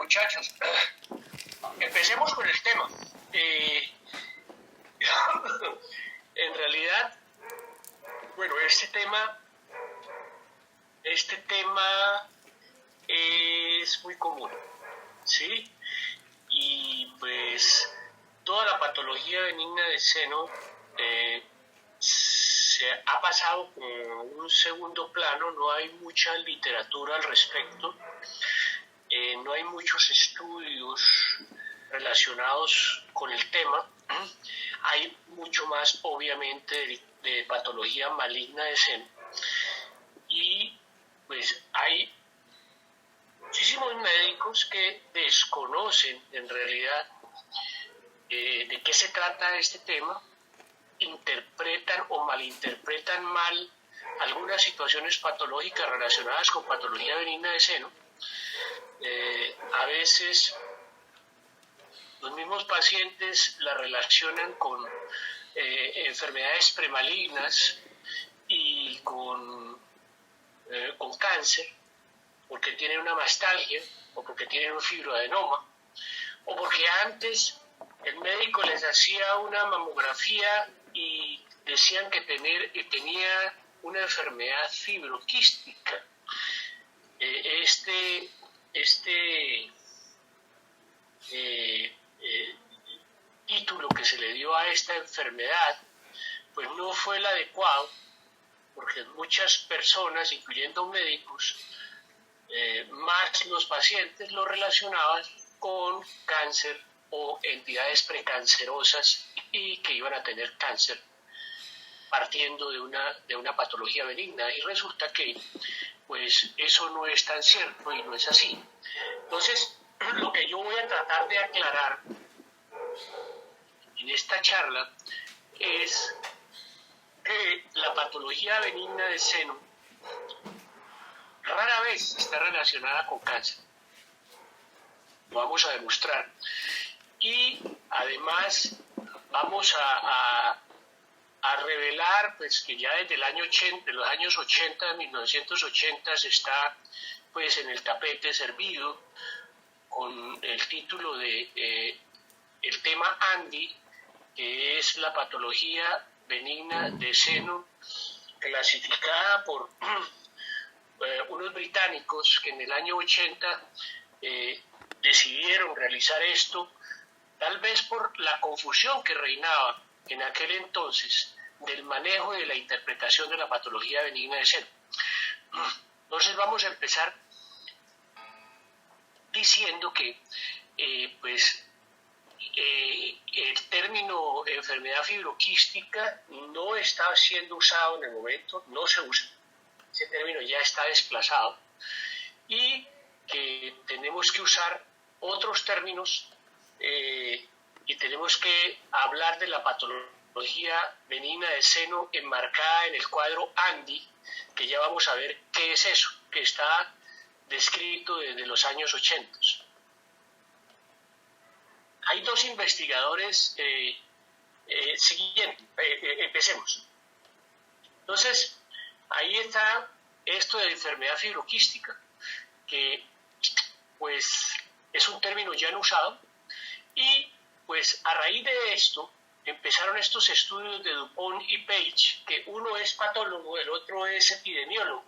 muchachos, empecemos con el tema. En realidad, bueno, este tema es muy común, ¿sí? Y pues toda la patología benigna del seno se ha pasado como un segundo plano, no hay mucha literatura al respecto, no hay muchos estudios relacionados con el tema. Hay mucho más, obviamente, de patología maligna de seno. Y pues hay muchísimos médicos que desconocen en realidad de qué se trata este tema, interpretan o malinterpretan mal algunas situaciones patológicas relacionadas con patología benigna de seno. A veces los mismos pacientes la relacionan con enfermedades premalignas y con cáncer, porque tienen una mastalgia o porque tienen un fibroadenoma, o porque antes el médico les hacía una mamografía y decían que tenía una enfermedad fibroquística. Este título que se le dio a esta enfermedad pues no fue el adecuado, porque muchas personas, incluyendo médicos, más los pacientes, lo relacionaban con cáncer o entidades precancerosas y que iban a tener cáncer partiendo de una patología benigna, y resulta que pues eso no es tan cierto y no es así. Entonces, lo que yo voy a tratar de aclarar en esta charla es que la patología benigna de seno rara vez está relacionada con cáncer. Lo vamos a demostrar. Y además vamos a revelar pues, que ya desde los años 80, 1980, se está pues, en el tapete servido con el título de el tema ANDI, que es la patología benigna de seno, clasificada por unos británicos que en el año 80 decidieron realizar esto, tal vez por la confusión que reinaba en aquel entonces del manejo y de la interpretación de la patología benigna de seno. Entonces vamos a empezar diciendo que el término enfermedad fibroquística no está siendo usado en el momento, no se usa, ese término ya está desplazado, y que tenemos que usar otros términos y tenemos que hablar de la patología benigna del seno enmarcada en el cuadro ANDI, que ya vamos a ver qué es eso, que está descrito desde los años 80. Hay dos investigadores siguientes. Empecemos. Entonces, ahí está esto de enfermedad fibroquística, que pues es un término ya no usado, y pues a raíz de esto empezaron estos estudios de Dupont y Page, que uno es patólogo, el otro es epidemiólogo,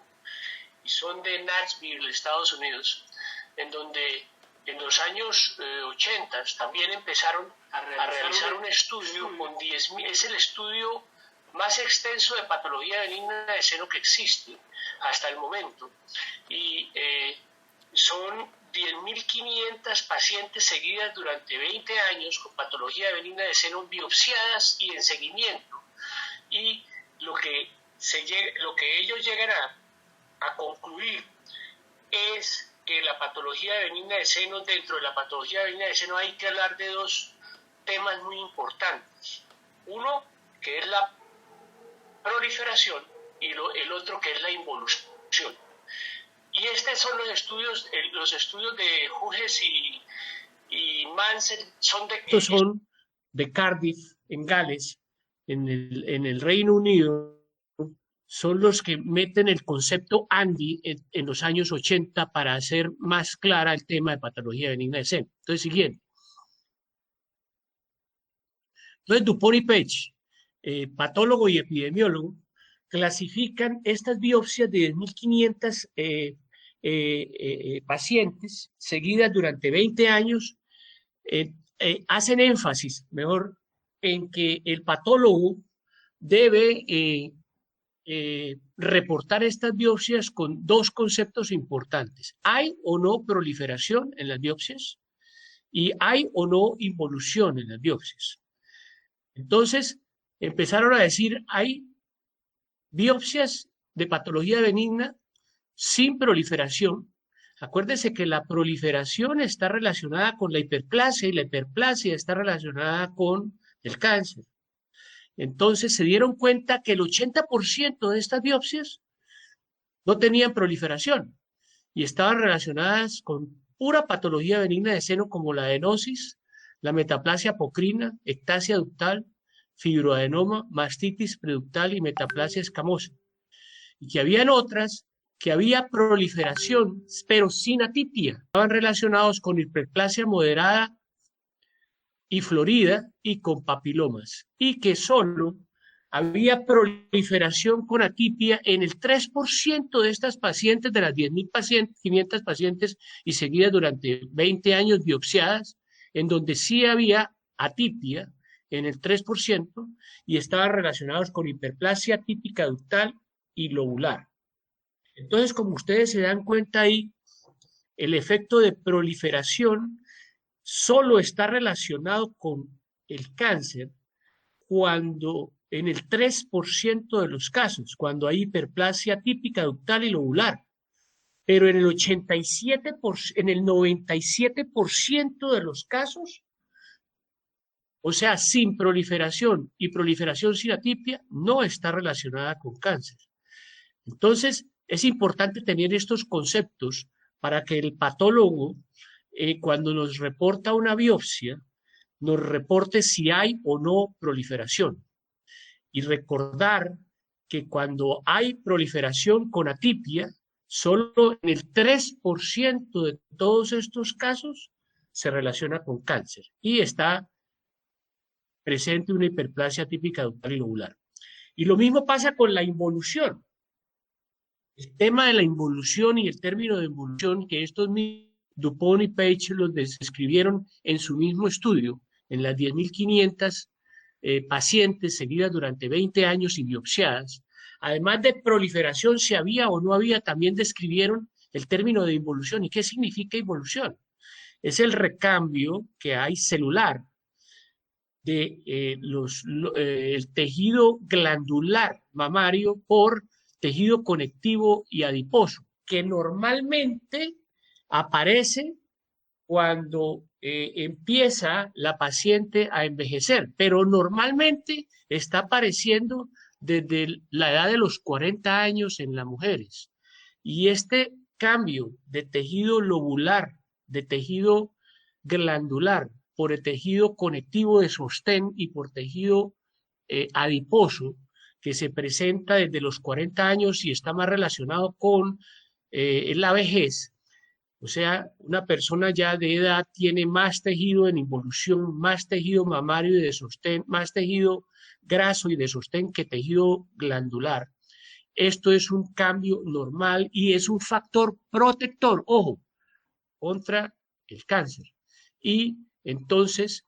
y son de Nashville, Estados Unidos, en donde en los años 80 también empezaron a realizar un estudio con 10.000, es el estudio más extenso de patología benigna de seno que existe hasta el momento, y son 10.500 pacientes seguidas durante 20 años con patología benigna de seno biopsiadas y en seguimiento, y lo que ellos llegan a concluir es que la patología benigna de seno, dentro de la patología benigna de seno hay que hablar de dos temas muy importantes. Uno, que es la proliferación, y el otro, que es la involución. Y estos son los estudios de Hughes y Mansell, estos son de Cardiff, en Gales, en el Reino Unido, son los que meten el concepto ANDI en los años 80 para hacer más clara el tema de patología benigna de seno. Entonces, siguiente. Entonces, Dupont y Page, patólogo y epidemiólogo, clasifican estas biopsias de 10.500 pacientes seguidas durante 20 años, hacen énfasis, mejor, en que el patólogo debe reportar estas biopsias con dos conceptos importantes. ¿Hay o no proliferación en las biopsias? Y ¿hay o no involución en las biopsias? Entonces, empezaron a decir, hay biopsias de patología benigna sin proliferación. Acuérdense que la proliferación está relacionada con la hiperplasia y la hiperplasia está relacionada con el cáncer. Entonces se dieron cuenta que el 80% de estas biopsias no tenían proliferación y estaban relacionadas con pura patología benigna de seno como la adenosis, la metaplasia apocrina, ectasia ductal, fibroadenoma, mastitis preductal y metaplasia escamosa. Y que habían otras que había proliferación, pero sin atipia. Estaban relacionados con hiperplasia moderada y florida y con papilomas. Y que solo había proliferación con atipia en el 3% de estas pacientes, de las 10.500 pacientes y seguidas durante 20 años biopsiadas, en donde sí había atipia en el 3% y estaban relacionados con hiperplasia típica ductal y lobular. Entonces, como ustedes se dan cuenta ahí, el efecto de proliferación solo está relacionado con el cáncer cuando en el 3% de los casos, cuando hay hiperplasia típica ductal y lobular, pero en el 87%, en el 97% de los casos, o sea, sin proliferación y proliferación sin atipia, no está relacionada con cáncer. Entonces, es importante tener estos conceptos para que el patólogo, cuando nos reporta una biopsia, nos reporte si hay o no proliferación. Y recordar que cuando hay proliferación con atipia, solo en el 3% de todos estos casos se relaciona con cáncer y está presente una hiperplasia típica ductal y lobular. Y lo mismo pasa con la involución. El tema de la involución y el término de involución, que estos Dupont y Page los describieron en su mismo estudio, en las 10.500 pacientes seguidas durante 20 años y biopsiadas, además de proliferación, si había o no había, también describieron el término de involución. ¿Y qué significa involución? Es el recambio que hay celular de el tejido glandular mamario por tejido conectivo y adiposo, que normalmente aparece cuando empieza la paciente a envejecer, pero normalmente está apareciendo desde la edad de los 40 años en las mujeres. Y este cambio de tejido lobular, de tejido glandular, por el tejido conectivo de sostén y por tejido adiposo, que se presenta desde los 40 años y está más relacionado con la vejez. O sea, una persona ya de edad tiene más tejido en involución, más tejido mamario y de sostén, más tejido graso y de sostén que tejido glandular. Esto es un cambio normal y es un factor protector, ojo, contra el cáncer. Y entonces,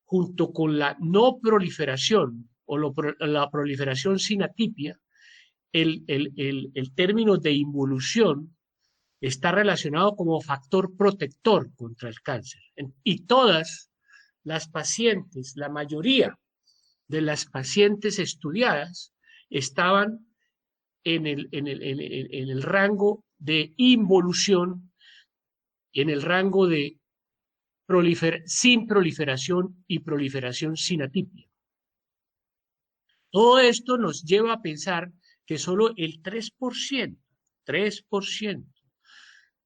junto con la no proliferación o la proliferación sin atipia, el término de involución está relacionado como factor protector contra el cáncer. Y todas las pacientes, la mayoría de las pacientes estudiadas estaban en el rango de involución, en el rango de sin proliferación y proliferación sin atipia. Todo esto nos lleva a pensar que solo el 3%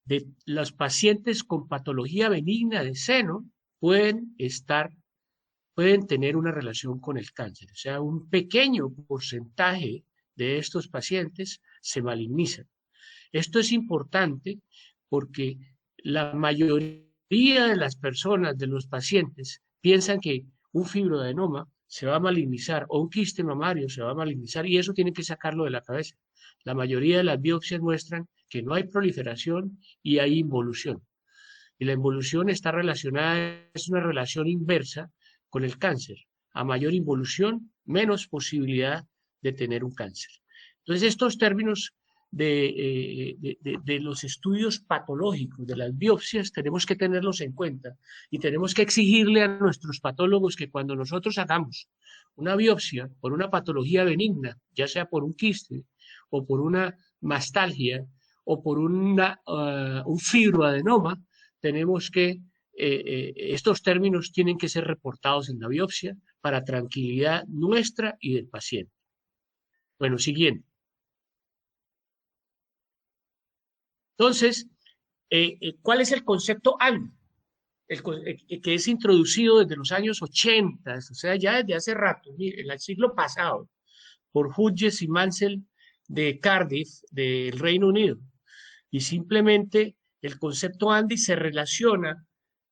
de los pacientes con patología benigna de seno pueden tener una relación con el cáncer. O sea, un pequeño porcentaje de estos pacientes se malignizan. Esto es importante porque la mayoría de las personas, de los pacientes, piensan que un fibroadenoma se va a malignizar o un quiste mamario se va a malignizar y eso tienen que sacarlo de la cabeza. La mayoría de las biopsias muestran que no hay proliferación y hay involución. Y la involución está relacionada, es una relación inversa con el cáncer. A mayor involución, menos posibilidad de tener un cáncer. Entonces, estos términos de los estudios patológicos, de las biopsias, tenemos que tenerlos en cuenta y tenemos que exigirle a nuestros patólogos que cuando nosotros hagamos una biopsia por una patología benigna, ya sea por un quiste o por una mastalgia o por un fibroadenoma, tenemos que, estos términos tienen que ser reportados en la biopsia para tranquilidad nuestra y del paciente. Bueno, siguiente. Entonces, ¿cuál es el concepto ANDI? Que es introducido desde los años 80, o sea, ya desde hace rato, en el siglo pasado, por Hughes y Mansell de Cardiff, del Reino Unido. Y simplemente el concepto ANDI se relaciona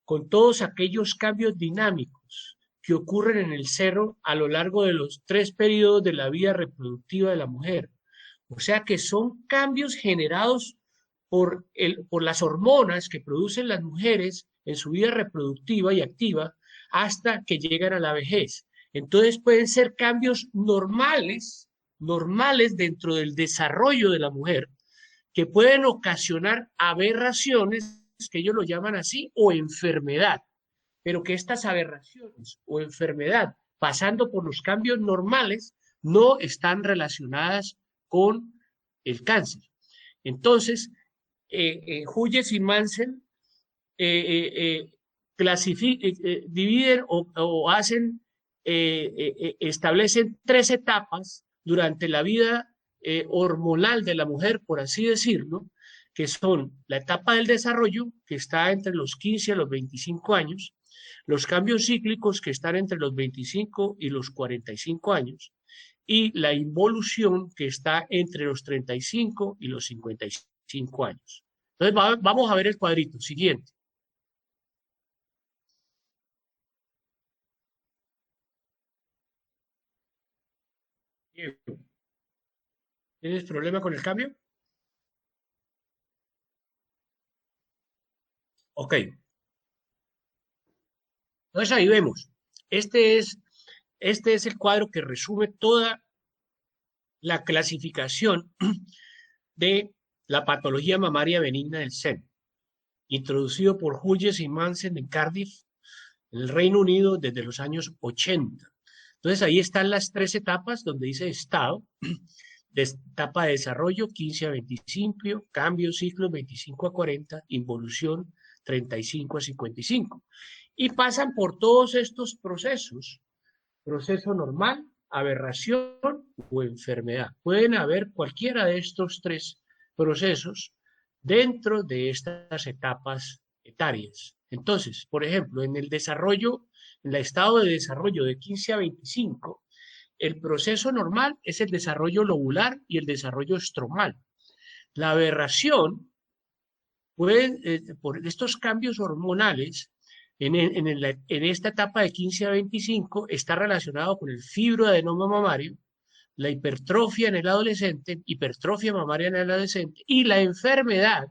con todos aquellos cambios dinámicos que ocurren en el cerro a lo largo de los 3 periodos de la vida reproductiva de la mujer. O sea que son cambios generados por las hormonas que producen las mujeres en su vida reproductiva y activa hasta que llegan a la vejez. Entonces pueden ser cambios normales dentro del desarrollo de la mujer, que pueden ocasionar aberraciones, que ellos lo llaman así, o enfermedad, pero que estas aberraciones o enfermedad, pasando por los cambios normales, no están relacionadas con el cáncer. Entonces, Hughes y Mansell dividen o hacen, establecen 3 etapas durante la vida hormonal de la mujer, por así decirlo, que son la etapa del desarrollo, que está entre los 15 a los 25 años, los cambios cíclicos, que están entre los 25 y los 45 años, y la involución, que está entre los 35 y los 55 años. Entonces, vamos a ver el cuadrito siguiente. ¿Tienes problema con el cambio? Ok. Entonces ahí vemos. Este es el cuadro que resume toda la clasificación de la patología mamaria benigna del seno, introducido por Hughes y Mansell en Cardiff, en el Reino Unido, desde los años 80. Entonces ahí están las 3 etapas donde dice estado, etapa de desarrollo 15 a 25, cambio ciclo 25 a 40, involución 35 a 55. Y pasan por todos estos procesos: proceso normal, aberración o enfermedad. Pueden haber cualquiera de estos 3 procesos dentro de estas etapas etarias. Entonces, por ejemplo, en el desarrollo, en el estado de desarrollo de 15 a 25, el proceso normal es el desarrollo lobular y el desarrollo estromal. La aberración puede, por estos cambios hormonales, en esta etapa de 15 a 25, está relacionado con el fibroadenoma mamario, la hipertrofia en el adolescente, hipertrofia mamaria en el adolescente, y la enfermedad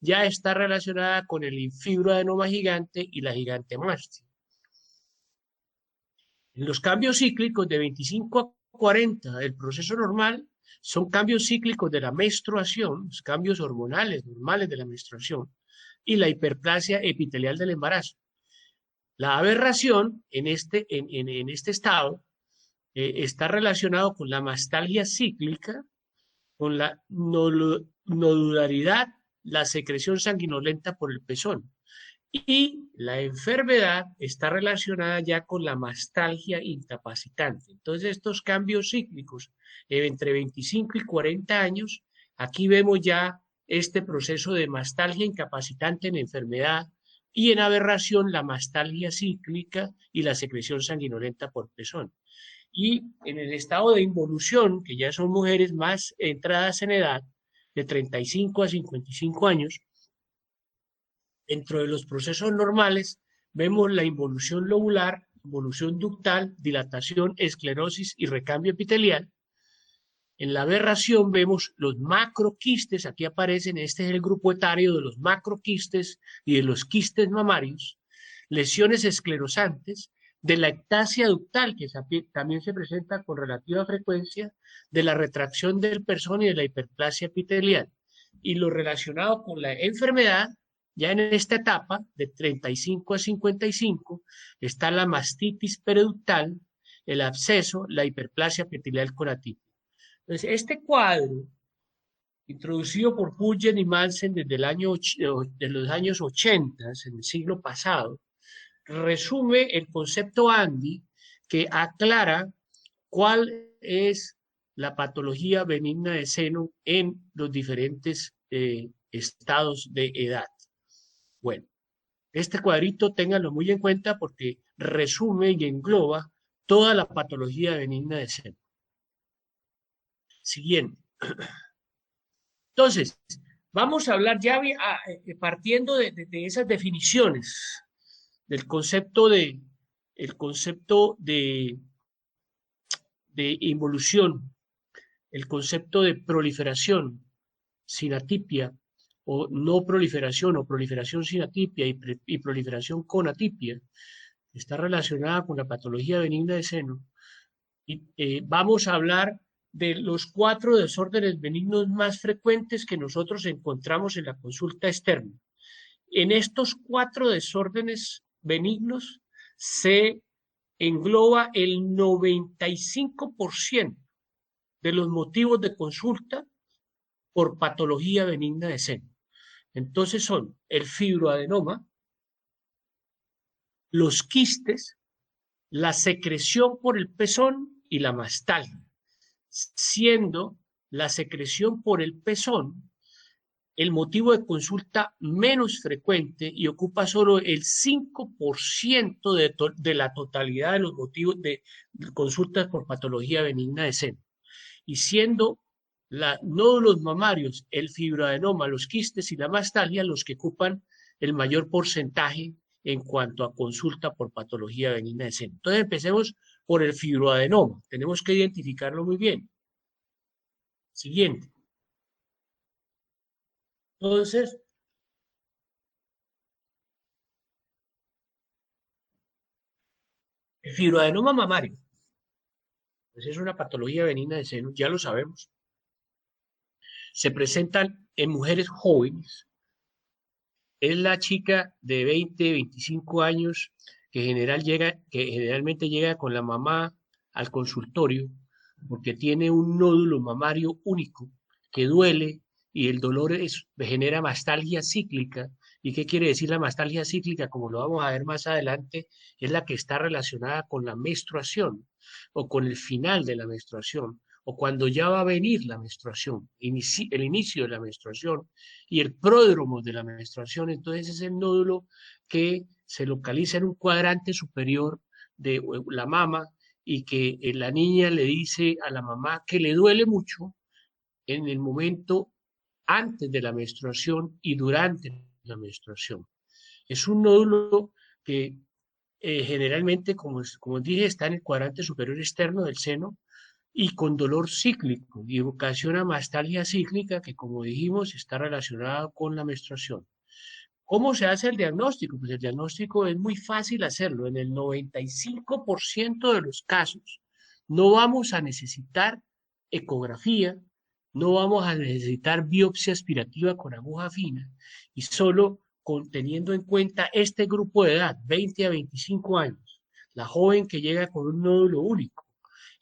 ya está relacionada con el fibroadenoma gigante y la gigantemastia. En los cambios cíclicos de 25 a 40 del proceso normal son cambios cíclicos de la menstruación, los cambios hormonales normales de la menstruación, y la hiperplasia epitelial del embarazo. La aberración en este estado está relacionado con la mastalgia cíclica, con la nodularidad, la secreción sanguinolenta por el pezón. Y la enfermedad está relacionada ya con la mastalgia incapacitante. Entonces, estos cambios cíclicos entre 25 y 40 años, aquí vemos ya este proceso de mastalgia incapacitante en enfermedad y en aberración la mastalgia cíclica y la secreción sanguinolenta por pezón. y en el estado de involución, que ya son mujeres más entradas en edad, de 35 a 55 años, dentro de los procesos normales vemos la involución lobular, involución ductal, dilatación, esclerosis y recambio epitelial. En la aberración vemos los macroquistes, aquí aparecen, este es el grupo etario de los macroquistes y de los quistes mamarios, lesiones esclerosantes, de la ectasia ductal, que también se presenta con relativa frecuencia, de la retracción del pezón y de la hiperplasia epitelial. Y lo relacionado con la enfermedad, ya en esta etapa, de 35 a 55, está la mastitis periductal, el absceso, la hiperplasia epitelial con atipia. Entonces, este cuadro, introducido por Pulgen y Mansen desde de los años 80, en el siglo pasado, resume el concepto ANDI que aclara cuál es la patología benigna de seno en los diferentes estados de edad. Bueno, este cuadrito ténganlo muy en cuenta porque resume y engloba toda la patología benigna de seno. Siguiente. Entonces, vamos a hablar ya partiendo de esas definiciones del concepto de involución, el concepto de proliferación sin atipia o no proliferación o proliferación sin atipia y proliferación con atipia, está relacionada con la patología benigna de seno. Y vamos a hablar de los 4 desórdenes benignos más frecuentes que nosotros encontramos en la consulta externa. En estos 4 desórdenes benignos se engloba el 95% de los motivos de consulta por patología benigna de seno. Entonces son el fibroadenoma, los quistes, la secreción por el pezón y la mastalgia, siendo la secreción por el pezón el motivo de consulta menos frecuente y ocupa solo el 5% de la totalidad de los motivos de consultas por patología benigna de seno. Y siendo los nódulos mamarios, el fibroadenoma, los quistes y la mastalgia los que ocupan el mayor porcentaje en cuanto a consulta por patología benigna de seno. Entonces empecemos por el fibroadenoma. Tenemos que identificarlo muy bien. Siguiente. Entonces, el fibroadenoma mamario, pues es una patología benigna de seno, ya lo sabemos. Se presentan en mujeres jóvenes. Es la chica de 20, 25 años que generalmente llega con la mamá al consultorio porque tiene un nódulo mamario único que duele y el dolor genera mastalgia cíclica. ¿Y qué quiere decir la mastalgia cíclica? Como lo vamos a ver más adelante, es la que está relacionada con la menstruación o con el final de la menstruación o cuando ya va a venir la menstruación, el inicio de la menstruación y el pródromo de la menstruación. Entonces es el nódulo que se localiza en un cuadrante superior de la mama y que la niña le dice a la mamá que le duele mucho en el momento antes de la menstruación y durante la menstruación. Es un nódulo que generalmente, como dije, está en el cuadrante superior externo del seno y con dolor cíclico y ocasiona mastalgia cíclica que, como dijimos, está relacionada con la menstruación. ¿Cómo se hace el diagnóstico? Pues el diagnóstico es muy fácil hacerlo. En el 95% de los casos no vamos a necesitar ecografía, no vamos a necesitar biopsia aspirativa con aguja fina y solo teniendo en cuenta este grupo de edad, 20 a 25 años, la joven que llega con un nódulo único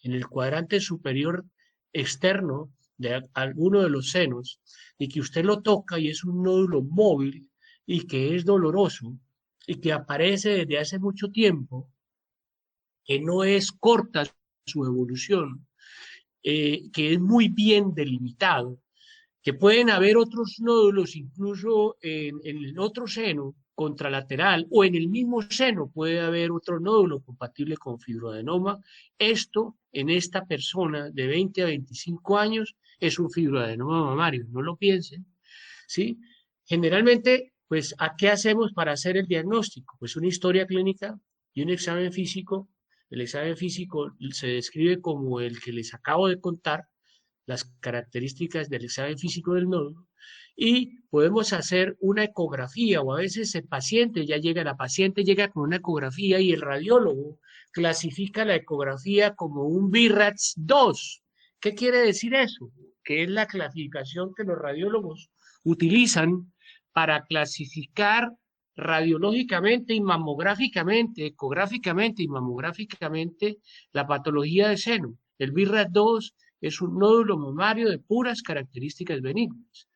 en el cuadrante superior externo de alguno de los senos y que usted lo toca y es un nódulo móvil y que es doloroso y que aparece desde hace mucho tiempo, que no es corta su evolución, que es muy bien delimitado, que pueden haber otros nódulos incluso en el otro seno contralateral o en el mismo seno puede haber otro nódulo compatible con fibroadenoma. Esto en esta persona de 20 a 25 años es un fibroadenoma mamario, no lo piensen, ¿sí? Generalmente, pues, ¿a qué hacemos para hacer el diagnóstico? Pues una historia clínica y un examen físico. El examen físico se describe como el que les acabo de contar, las características del examen físico del nódulo, y podemos hacer una ecografía, o a veces la paciente llega con una ecografía y el radiólogo clasifica la ecografía como un BIRADS 2. ¿Qué quiere decir eso? Que es la clasificación que los radiólogos utilizan para clasificar radiológicamente y mamográficamente, ecográficamente y mamográficamente la patología de seno. El BIRADS 2 es un nódulo mamario de puras características benignas.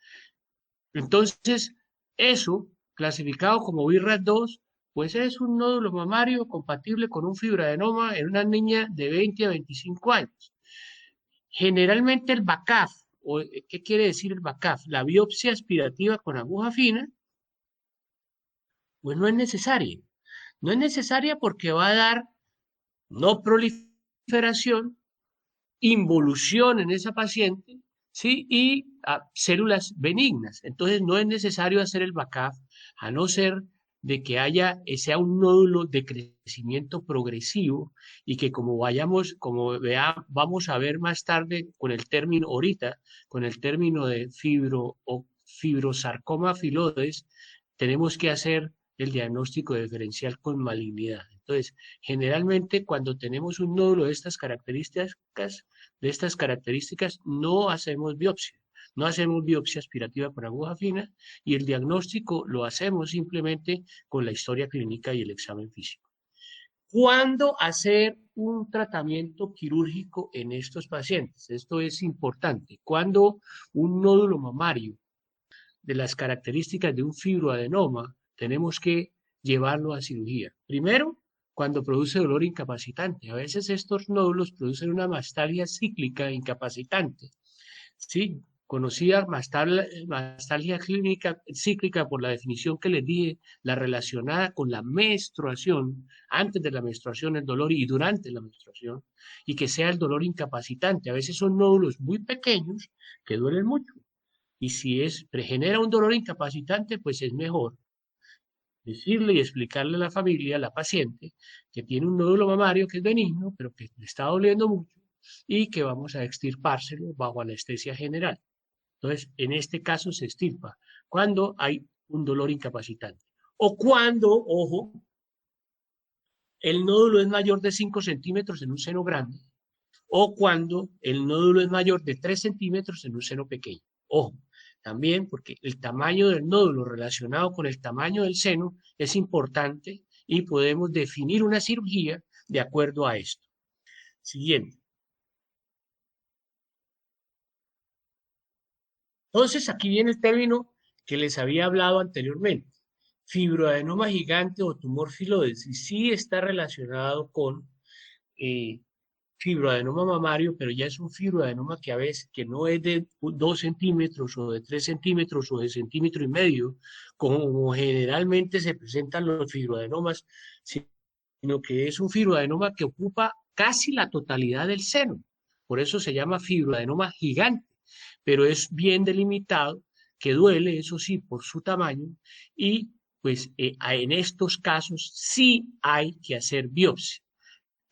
Entonces, eso, clasificado como BIRADS 2, pues es un nódulo mamario compatible con un fibroadenoma en una niña de 20 a 25 años. Generalmente el BACAF, ¿qué quiere decir el BACAF? La biopsia aspirativa con aguja fina, pues no es necesaria. No es necesaria porque va a dar no proliferación, involución en esa paciente, ¿sí? Y células benignas. Entonces no es necesario hacer el BACAF, a no ser de que sea un nódulo de crecimiento progresivo y que vamos a ver más tarde con el término, ahorita, con el término de fibrosarcoma filoides, tenemos que hacer el diagnóstico diferencial con malignidad. Entonces, generalmente cuando tenemos un nódulo de estas características, no hacemos biopsia. No hacemos biopsia aspirativa con aguja fina y el diagnóstico lo hacemos simplemente con la historia clínica y el examen físico. ¿Cuándo hacer un tratamiento quirúrgico en estos pacientes? Esto es importante. Cuando un nódulo mamario de las características de un fibroadenoma, tenemos que llevarlo a cirugía. Primero, cuando produce dolor incapacitante. A veces estos nódulos producen una mastalgia cíclica incapacitante, ¿sí? Conocida mastalgia cíclica por la definición que les dije, la relacionada con la menstruación, antes de la menstruación el dolor y durante la menstruación, y que sea el dolor incapacitante. A veces son nódulos muy pequeños que duelen mucho. Y si genera un dolor incapacitante, pues es mejor decirle y explicarle a la familia, a la paciente, que tiene un nódulo mamario que es benigno, pero que le está doliendo mucho y que vamos a extirpárselo bajo anestesia general. Entonces, en este caso se extirpa cuando hay un dolor incapacitante. O cuando, ojo, el nódulo es mayor de 5 centímetros en un seno grande, o cuando el nódulo es mayor de 3 centímetros en un seno pequeño. Ojo, también porque el tamaño del nódulo relacionado con el tamaño del seno es importante y podemos definir una cirugía de acuerdo a esto. Siguiente. Entonces, aquí viene el término que les había hablado anteriormente. Fibroadenoma gigante o tumor filoides. Y sí está relacionado con fibroadenoma mamario, pero ya es un fibroadenoma que a veces que no es de 2 centímetros o de 3 centímetros o de 1,5 cm, como generalmente se presentan los fibroadenomas, sino que es un fibroadenoma que ocupa casi la totalidad del seno. Por eso se llama fibroadenoma gigante, pero es bien delimitado, que duele, eso sí, por su tamaño, y pues en estos casos sí hay que hacer biopsia.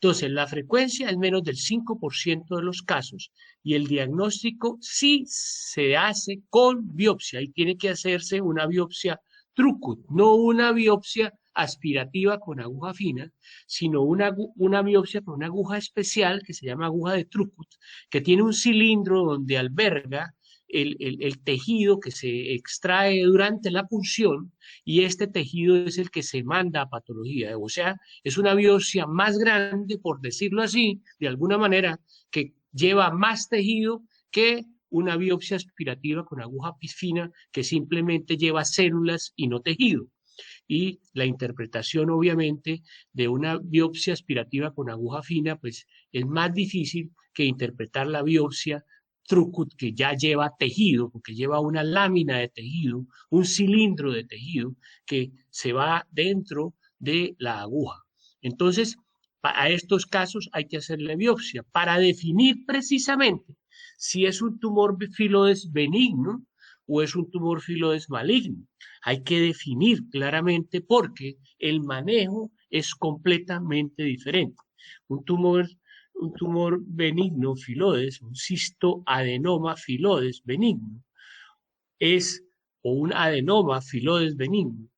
Entonces, la frecuencia es menos del 5% de los casos y el diagnóstico sí se hace con biopsia y tiene que hacerse una biopsia Trucut, no una biopsia aspirativa con aguja fina, sino una biopsia con una aguja especial que se llama aguja de Trucut, que tiene un cilindro donde alberga el tejido que se extrae durante la punción y este tejido es el que se manda a patología. O sea, es una biopsia más grande, por decirlo así, de alguna manera, que lleva más tejido que una biopsia aspirativa con aguja fina que simplemente lleva células y no tejido. Y la interpretación, obviamente, de una biopsia aspirativa con aguja fina, pues es más difícil que interpretar la biopsia trucut que ya lleva tejido, porque lleva una lámina de tejido, un cilindro de tejido que se va dentro de la aguja. Entonces, a estos casos hay que hacerle biopsia para definir precisamente si es un tumor filodes benigno o es un tumor filodes maligno. Hay que definir claramente porque el manejo es completamente diferente. Un tumor benigno filodes, un cistoadenoma filodes benigno, o un adenoma filodes benigno.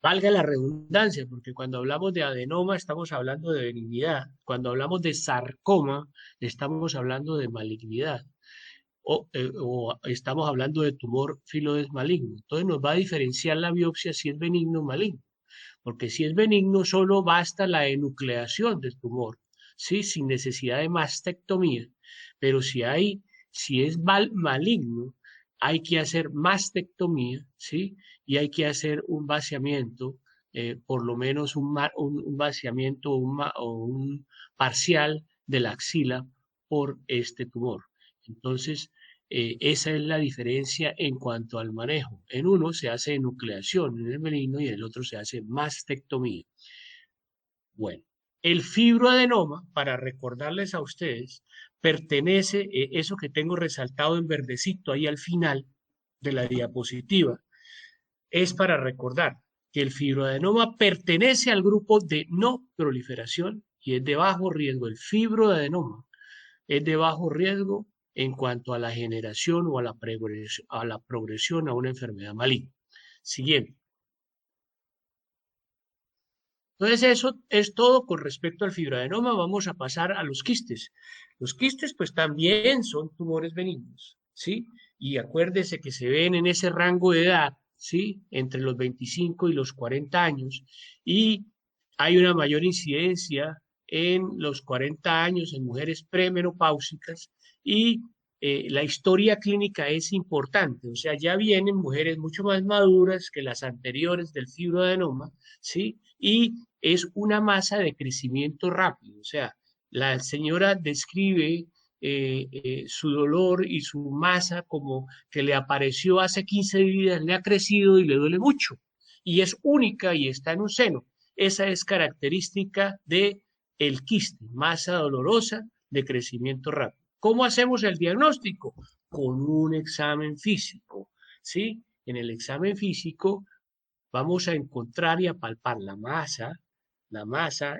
Valga la redundancia, porque cuando hablamos de adenoma estamos hablando de benignidad, cuando hablamos de sarcoma estamos hablando de malignidad, o estamos hablando de tumor filodes maligno. Entonces nos va a diferenciar la biopsia si es benigno o maligno, porque si es benigno solo basta la enucleación del tumor, ¿sí? Sin necesidad de mastectomía, pero si es maligno, hay que hacer mastectomía, ¿sí? Y hay que hacer un vaciamiento, por lo menos un vaciamiento o un parcial de la axila por este tumor. Entonces, esa es la diferencia en cuanto al manejo. En uno se hace enucleación en el benigno y en el otro se hace mastectomía. Bueno, el fibroadenoma, para recordarles a ustedes, pertenece, eso que tengo resaltado en verdecito ahí al final de la diapositiva, es para recordar que el fibroadenoma pertenece al grupo de no proliferación y es de bajo riesgo. El fibroadenoma es de bajo riesgo en cuanto a la generación o a la progresión a una enfermedad maligna. Siguiente. Entonces eso es todo con respecto al fibroadenoma. Vamos a pasar a los quistes. Los quistes pues también son tumores benignos, ¿sí? Y acuérdese que se ven en ese rango de edad, ¿sí? Entre los 25 y los 40 años y hay una mayor incidencia en los 40 años en mujeres premenopáusicas y la historia clínica es importante, o sea, ya vienen mujeres mucho más maduras que las anteriores del fibroadenoma, ¿sí? Y es una masa de crecimiento rápido, o sea, la señora describe su dolor y su masa como que le apareció hace 15 días, le ha crecido y le duele mucho, y es única y está en un seno. Esa es característica de el quiste, masa dolorosa de crecimiento rápido. ¿Cómo hacemos el diagnóstico? Con un examen físico, ¿sí? En el examen físico vamos a encontrar y a palpar la masa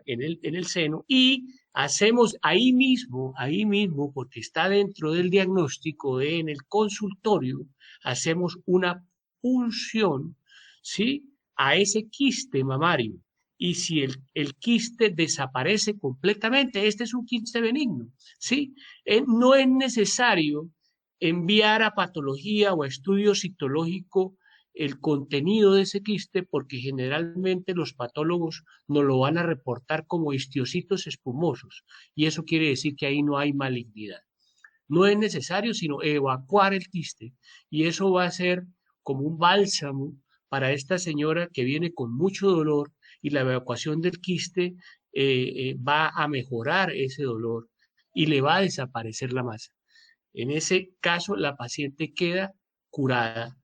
en el seno y hacemos ahí mismo, porque está dentro del diagnóstico en el consultorio, hacemos una punción, ¿sí? A ese quiste mamario. Y si el quiste desaparece completamente, este es un quiste benigno, ¿sí? No es necesario enviar a patología o a estudio citológico el contenido de ese quiste porque generalmente los patólogos nos lo van a reportar como histiocitos espumosos y eso quiere decir que ahí no hay malignidad. No es necesario sino evacuar el quiste y eso va a ser como un bálsamo para esta señora que viene con mucho dolor y la evacuación del quiste va a mejorar ese dolor y le va a desaparecer la masa. En ese caso, la paciente queda curada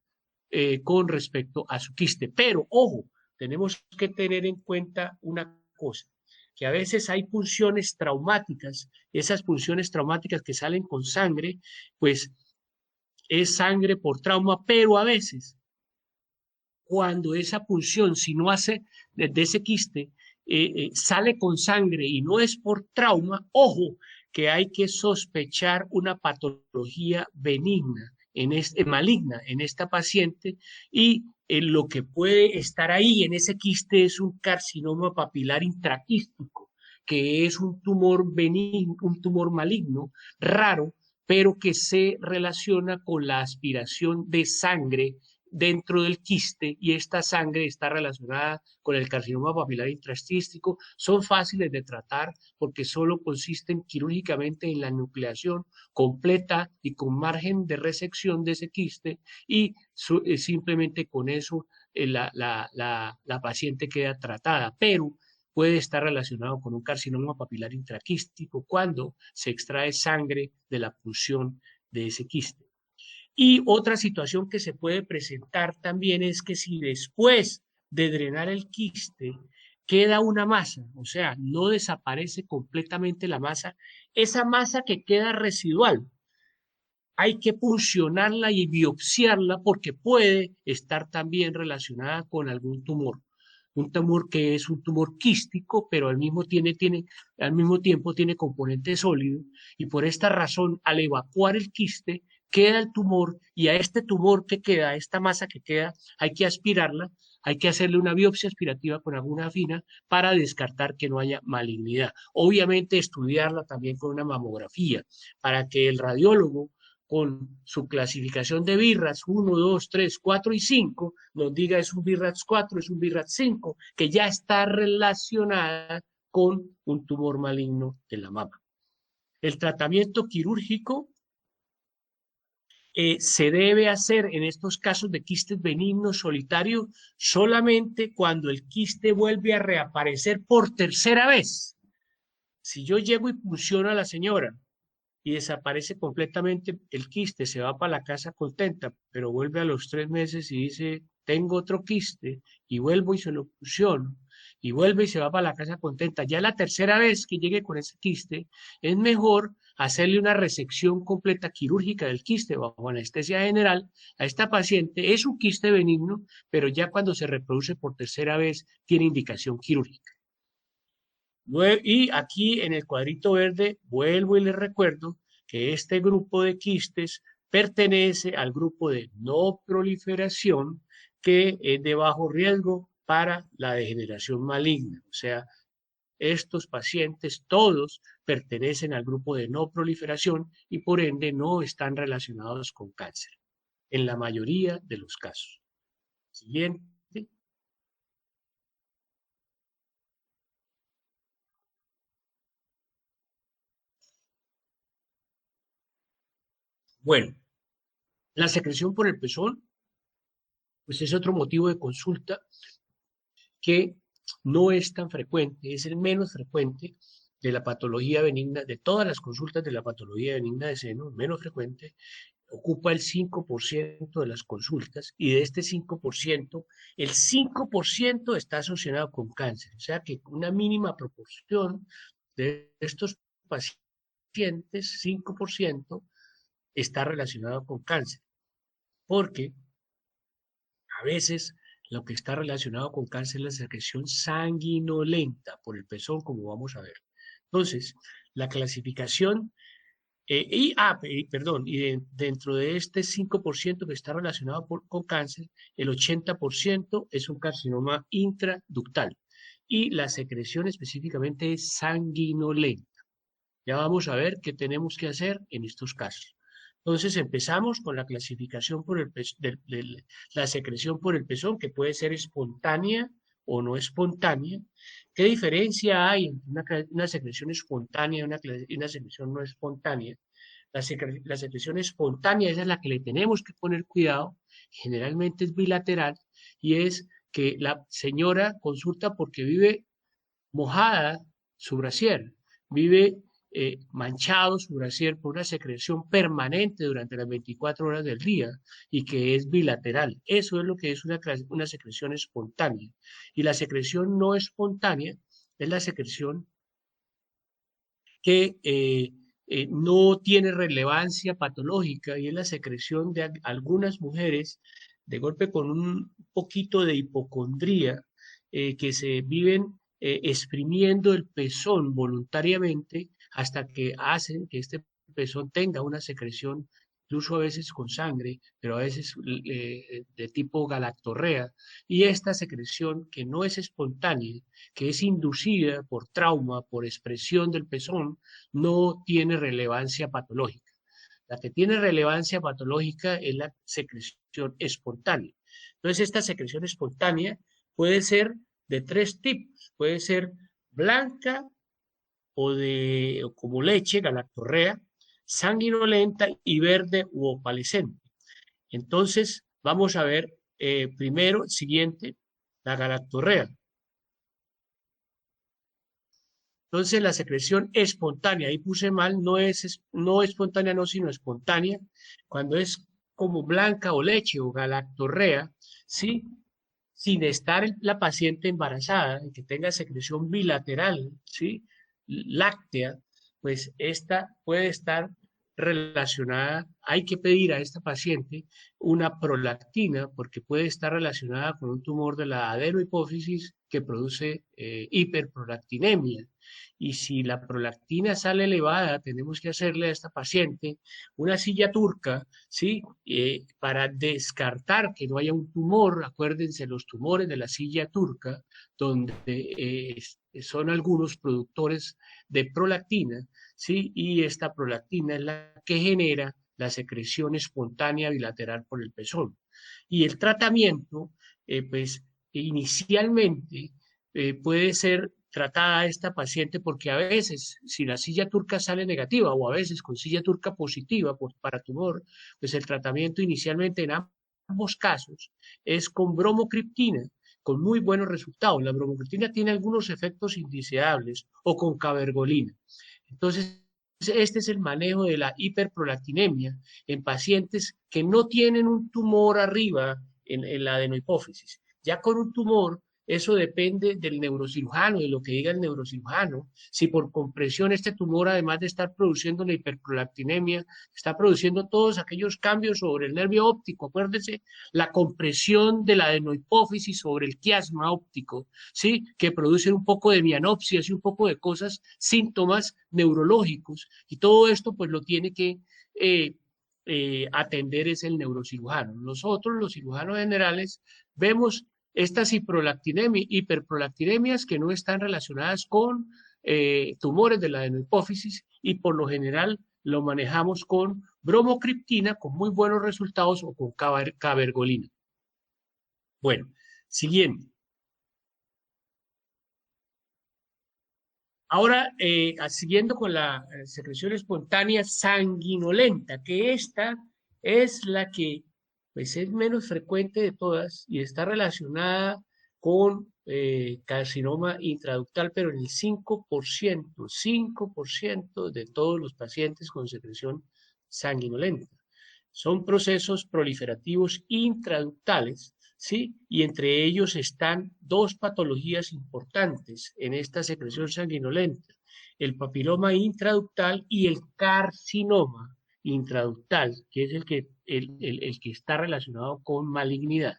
con respecto a su quiste. Pero, ojo, tenemos que tener en cuenta una cosa, que a veces hay punciones traumáticas, esas punciones traumáticas que salen con sangre, pues es sangre por trauma, pero a veces cuando esa punción, si no hace desde ese quiste, sale con sangre y no es por trauma, ojo, que hay que sospechar una patología benigna, maligna en esta paciente y lo que puede estar ahí en ese quiste es un carcinoma papilar intraquístico, que es un tumor benigno, un tumor maligno raro, pero que se relaciona con la aspiración de sangre dentro del quiste y esta sangre está relacionada con el carcinoma papilar intrastístico, son fáciles de tratar porque solo consisten quirúrgicamente en la nucleación completa y con margen de resección de ese quiste y simplemente con eso la paciente queda tratada. Pero puede estar relacionado con un carcinoma papilar intraquístico cuando se extrae sangre de la punción de ese quiste. Y otra situación que se puede presentar también es que si después de drenar el quiste queda una masa, o sea, no desaparece completamente la masa, esa masa que queda residual, hay que puncionarla y biopsiarla porque puede estar también relacionada con algún tumor. Un tumor que es un tumor quístico, pero al mismo tiempo tiene componente sólido y por esta razón, al evacuar el quiste, queda el tumor y a este tumor que queda, a esta masa que queda, hay que aspirarla, hay que hacerle una biopsia aspirativa con alguna fina para descartar que no haya malignidad. Obviamente estudiarla también con una mamografía para que el radiólogo con su clasificación de BIRATS 1, 2, 3, 4 y 5, nos diga es un BIRATS 4, es un BIRATS 5, que ya está relacionada con un tumor maligno de la mama. El tratamiento quirúrgico se debe hacer en estos casos de quistes benignos solitarios solamente cuando el quiste vuelve a reaparecer por tercera vez. Si yo llego y punciono a la señora y desaparece completamente el quiste, se va para la casa contenta, pero vuelve a los 3 meses y dice, tengo otro quiste, y vuelvo y se lo fusiono, y vuelve y se va para la casa contenta. Ya la tercera vez que llegue con ese quiste, es mejor hacerle una resección completa quirúrgica del quiste bajo anestesia general a esta paciente. Es un quiste benigno, pero ya cuando se reproduce por tercera vez, tiene indicación quirúrgica. Y aquí en el cuadrito verde vuelvo y les recuerdo que este grupo de quistes pertenece al grupo de no proliferación que es de bajo riesgo para la degeneración maligna. O sea, estos pacientes todos pertenecen al grupo de no proliferación y por ende no están relacionados con cáncer en la mayoría de los casos. Siguiente. Bueno, la secreción por el pezón, pues es otro motivo de consulta que no es tan frecuente, es el menos frecuente de la patología benigna, de todas las consultas de la patología benigna de seno, menos frecuente, ocupa el 5% de las consultas y de este 5%, el 5% está asociado con cáncer, o sea que una mínima proporción de estos pacientes, 5%, está relacionado con cáncer, porque a veces lo que está relacionado con cáncer es la secreción sanguinolenta por el pezón, como vamos a ver. Entonces, la clasificación, perdón, dentro de este 5% que está relacionado con cáncer, el 80% es un carcinoma intraductal y la secreción específicamente es sanguinolenta. Ya vamos a ver qué tenemos que hacer en estos casos. Entonces empezamos con la clasificación por la secreción por el pezón, que puede ser espontánea o no espontánea. ¿Qué diferencia hay entre una secreción espontánea y una secreción no espontánea? La secreción espontánea, esa es la que le tenemos que poner cuidado, generalmente es bilateral, y es que la señora consulta porque vive mojada su brasier, vive manchado su brasier por una secreción permanente durante las 24 horas del día y que es bilateral. Eso es lo que es una secreción espontánea. Y la secreción no espontánea es la secreción que no tiene relevancia patológica y es la secreción de algunas mujeres de golpe con un poquito de hipocondría que se viven exprimiendo el pezón voluntariamente hasta que hacen que este pezón tenga una secreción, incluso a veces con sangre, pero a veces de tipo galactorrea, y esta secreción que no es espontánea, que es inducida por trauma, por expresión del pezón, no tiene relevancia patológica. La que tiene relevancia patológica es la secreción espontánea. Entonces, esta secreción espontánea puede ser de 3 tipos. Puede ser blanca o como leche, galactorrea, sanguinolenta y verde u opalescente. Entonces, vamos a ver primero, siguiente, la galactorrea. Entonces la secreción espontánea, ahí puse mal, no espontánea, no, sino espontánea, cuando es como blanca o leche o galactorrea, ¿sí? Sin estar la paciente embarazada y que tenga secreción bilateral, ¿sí? Láctea, pues esta puede estar relacionada, hay que pedir a esta paciente una prolactina porque puede estar relacionada con un tumor de la adenohipófisis que produce hiperprolactinemia. Y si la prolactina sale elevada, tenemos que hacerle a esta paciente una silla turca, ¿sí? Para descartar que no haya un tumor. Acuérdense, los tumores de la silla turca, donde son algunos productores de prolactina, ¿sí? Y esta prolactina es la que genera la secreción espontánea bilateral por el pezón. Y el tratamiento, pues inicialmente puede ser tratada a esta paciente porque a veces, si la silla turca sale negativa o a veces con silla turca positiva para tumor, pues el tratamiento inicialmente en ambos casos es con bromocriptina, con muy buenos resultados. La bromocriptina tiene algunos efectos indeseables o con cabergolina. Entonces, este es el manejo de la hiperprolactinemia en pacientes que no tienen un tumor arriba en la adenohipófisis. Ya con un tumor, eso depende del neurocirujano, de lo que diga el neurocirujano. Si por compresión este tumor, además de estar produciendo la hiperprolactinemia, está produciendo todos aquellos cambios sobre el nervio óptico. Acuérdense, la compresión de la adenohipófisis sobre el quiasma óptico, ¿sí? Que produce un poco de mianopsias y un poco de cosas, síntomas neurológicos. Y todo esto, pues, lo tiene que atender es el neurocirujano. Nosotros, los cirujanos generales, vemos estas hiperprolactinemias que no están relacionadas con tumores de la adenohipófisis y por lo general lo manejamos con bromocriptina con muy buenos resultados o con cabergolina. Bueno, siguiente. Ahora, siguiendo con la secreción espontánea sanguinolenta, que esta es la que pues, es menos frecuente de todas y está relacionada con carcinoma intraductal, pero en el 5% de todos los pacientes con secreción sanguinolenta. Son procesos proliferativos intraductales, ¿sí? Y entre ellos están dos patologías importantes en esta secreción sanguinolenta, el papiloma intraductal y el carcinoma intraductal, que es el que está relacionado con malignidad.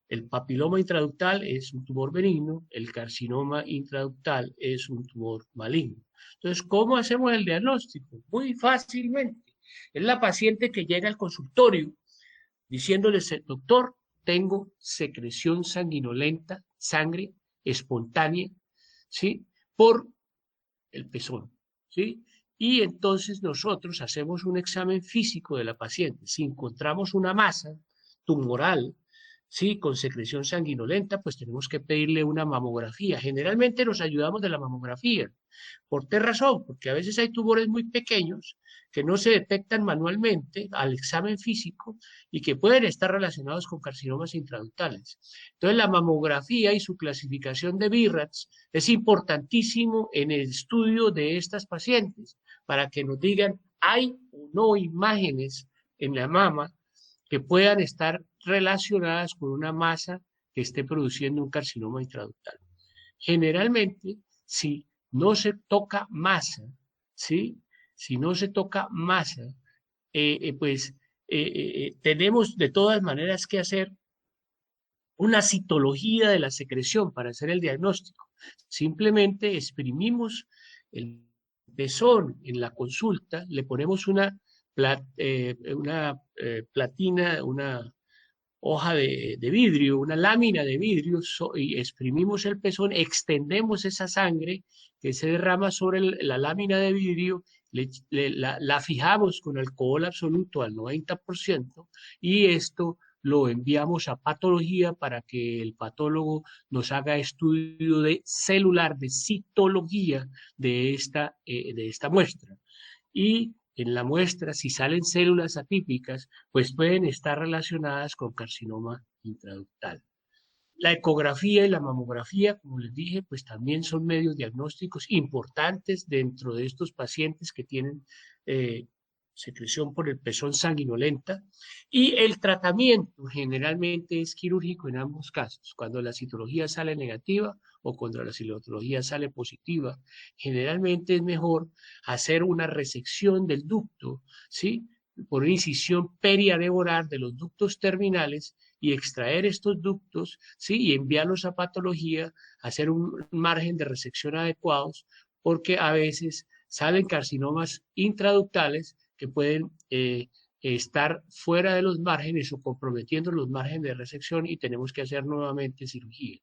El papiloma intraductal es un tumor benigno, el carcinoma intraductal es un tumor maligno. Entonces, ¿cómo hacemos el diagnóstico? Muy fácilmente. Es la paciente que llega al consultorio diciéndole, doctor, tengo secreción sanguinolenta, sangre espontánea, ¿sí? Por el pezón, ¿sí? Y entonces nosotros hacemos un examen físico de la paciente. Si encontramos una masa tumoral, ¿sí? Con secreción sanguinolenta, pues tenemos que pedirle una mamografía. Generalmente nos ayudamos de la mamografía. ¿Por qué razón? Porque a veces hay tumores muy pequeños que no se detectan manualmente al examen físico y que pueden estar relacionados con carcinomas intraductales. Entonces, la mamografía y su clasificación de BIRATS es importantísimo en el estudio de estas pacientes para que nos digan, ¿hay o no imágenes en la mama que puedan estar relacionadas con una masa que esté produciendo un carcinoma intraductal? Generalmente, si no se toca masa, ¿sí? Si no se toca masa, pues tenemos de todas maneras que hacer una citología de la secreción para hacer el diagnóstico. Simplemente exprimimos el pezón en la consulta, le ponemos una platina, una hoja de vidrio, una lámina de vidrio, y exprimimos el pezón, extendemos esa sangre que se derrama sobre la lámina de vidrio, la fijamos con alcohol absoluto al 90% y esto lo enviamos a patología para que el patólogo nos haga estudio de celular, de citología de esta muestra. Y en la muestra, si salen células atípicas, pues pueden estar relacionadas con carcinoma intraductal. La ecografía y la mamografía, como les dije, pues también son medios diagnósticos importantes dentro de estos pacientes que tienen secreción por el pezón sanguinolenta. Y el tratamiento generalmente es quirúrgico en ambos casos. Cuando la citología sale negativa o cuando la citología sale positiva, generalmente es mejor hacer una resección del ducto, ¿sí? Por una incisión periareolar de los ductos terminales y extraer estos ductos, ¿sí? Y enviarlos a patología, hacer un margen de resección adecuados, porque a veces salen carcinomas intraductales que pueden estar fuera de los márgenes o comprometiendo los márgenes de resección y tenemos que hacer nuevamente cirugía.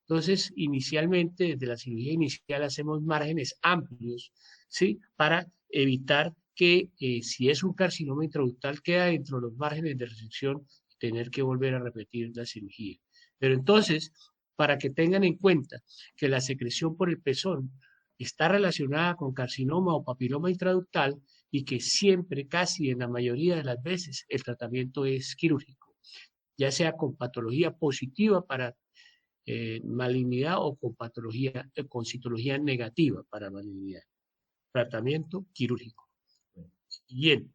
Entonces, inicialmente, desde la cirugía inicial hacemos márgenes amplios, ¿sí? Para evitar que si es un carcinoma intraductal queda dentro de los márgenes de resección tener que volver a repetir la cirugía. Pero entonces, para que tengan en cuenta que la secreción por el pezón está relacionada con carcinoma o papiloma intraductal y que siempre, casi en la mayoría de las veces, el tratamiento es quirúrgico, ya sea con patología positiva para malignidad o con patología, con citología negativa para malignidad. Tratamiento quirúrgico. Bien.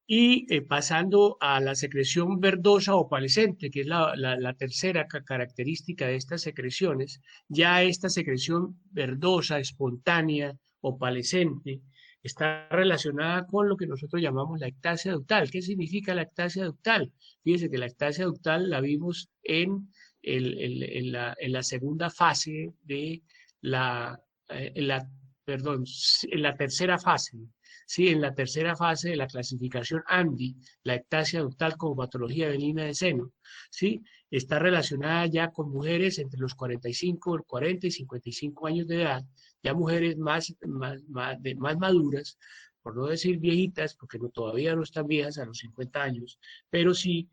Y pasando a la secreción verdosa opalescente, que es la tercera característica de estas secreciones, ya esta secreción verdosa, espontánea, opalescente, está relacionada con lo que nosotros llamamos la ectasia ductal. ¿Qué significa la ectasia ductal? Fíjense que la ectasia ductal la vimos en la segunda fase de perdón, en la tercera fase. Sí, en la tercera fase de la clasificación ANDI, la ectasia ductal como patología benigna de seno, ¿sí? Está relacionada ya con mujeres entre los 45, 40 y 55 años de edad, ya mujeres más maduras, por no decir viejitas, porque todavía no están viejas a los 50 años, pero sí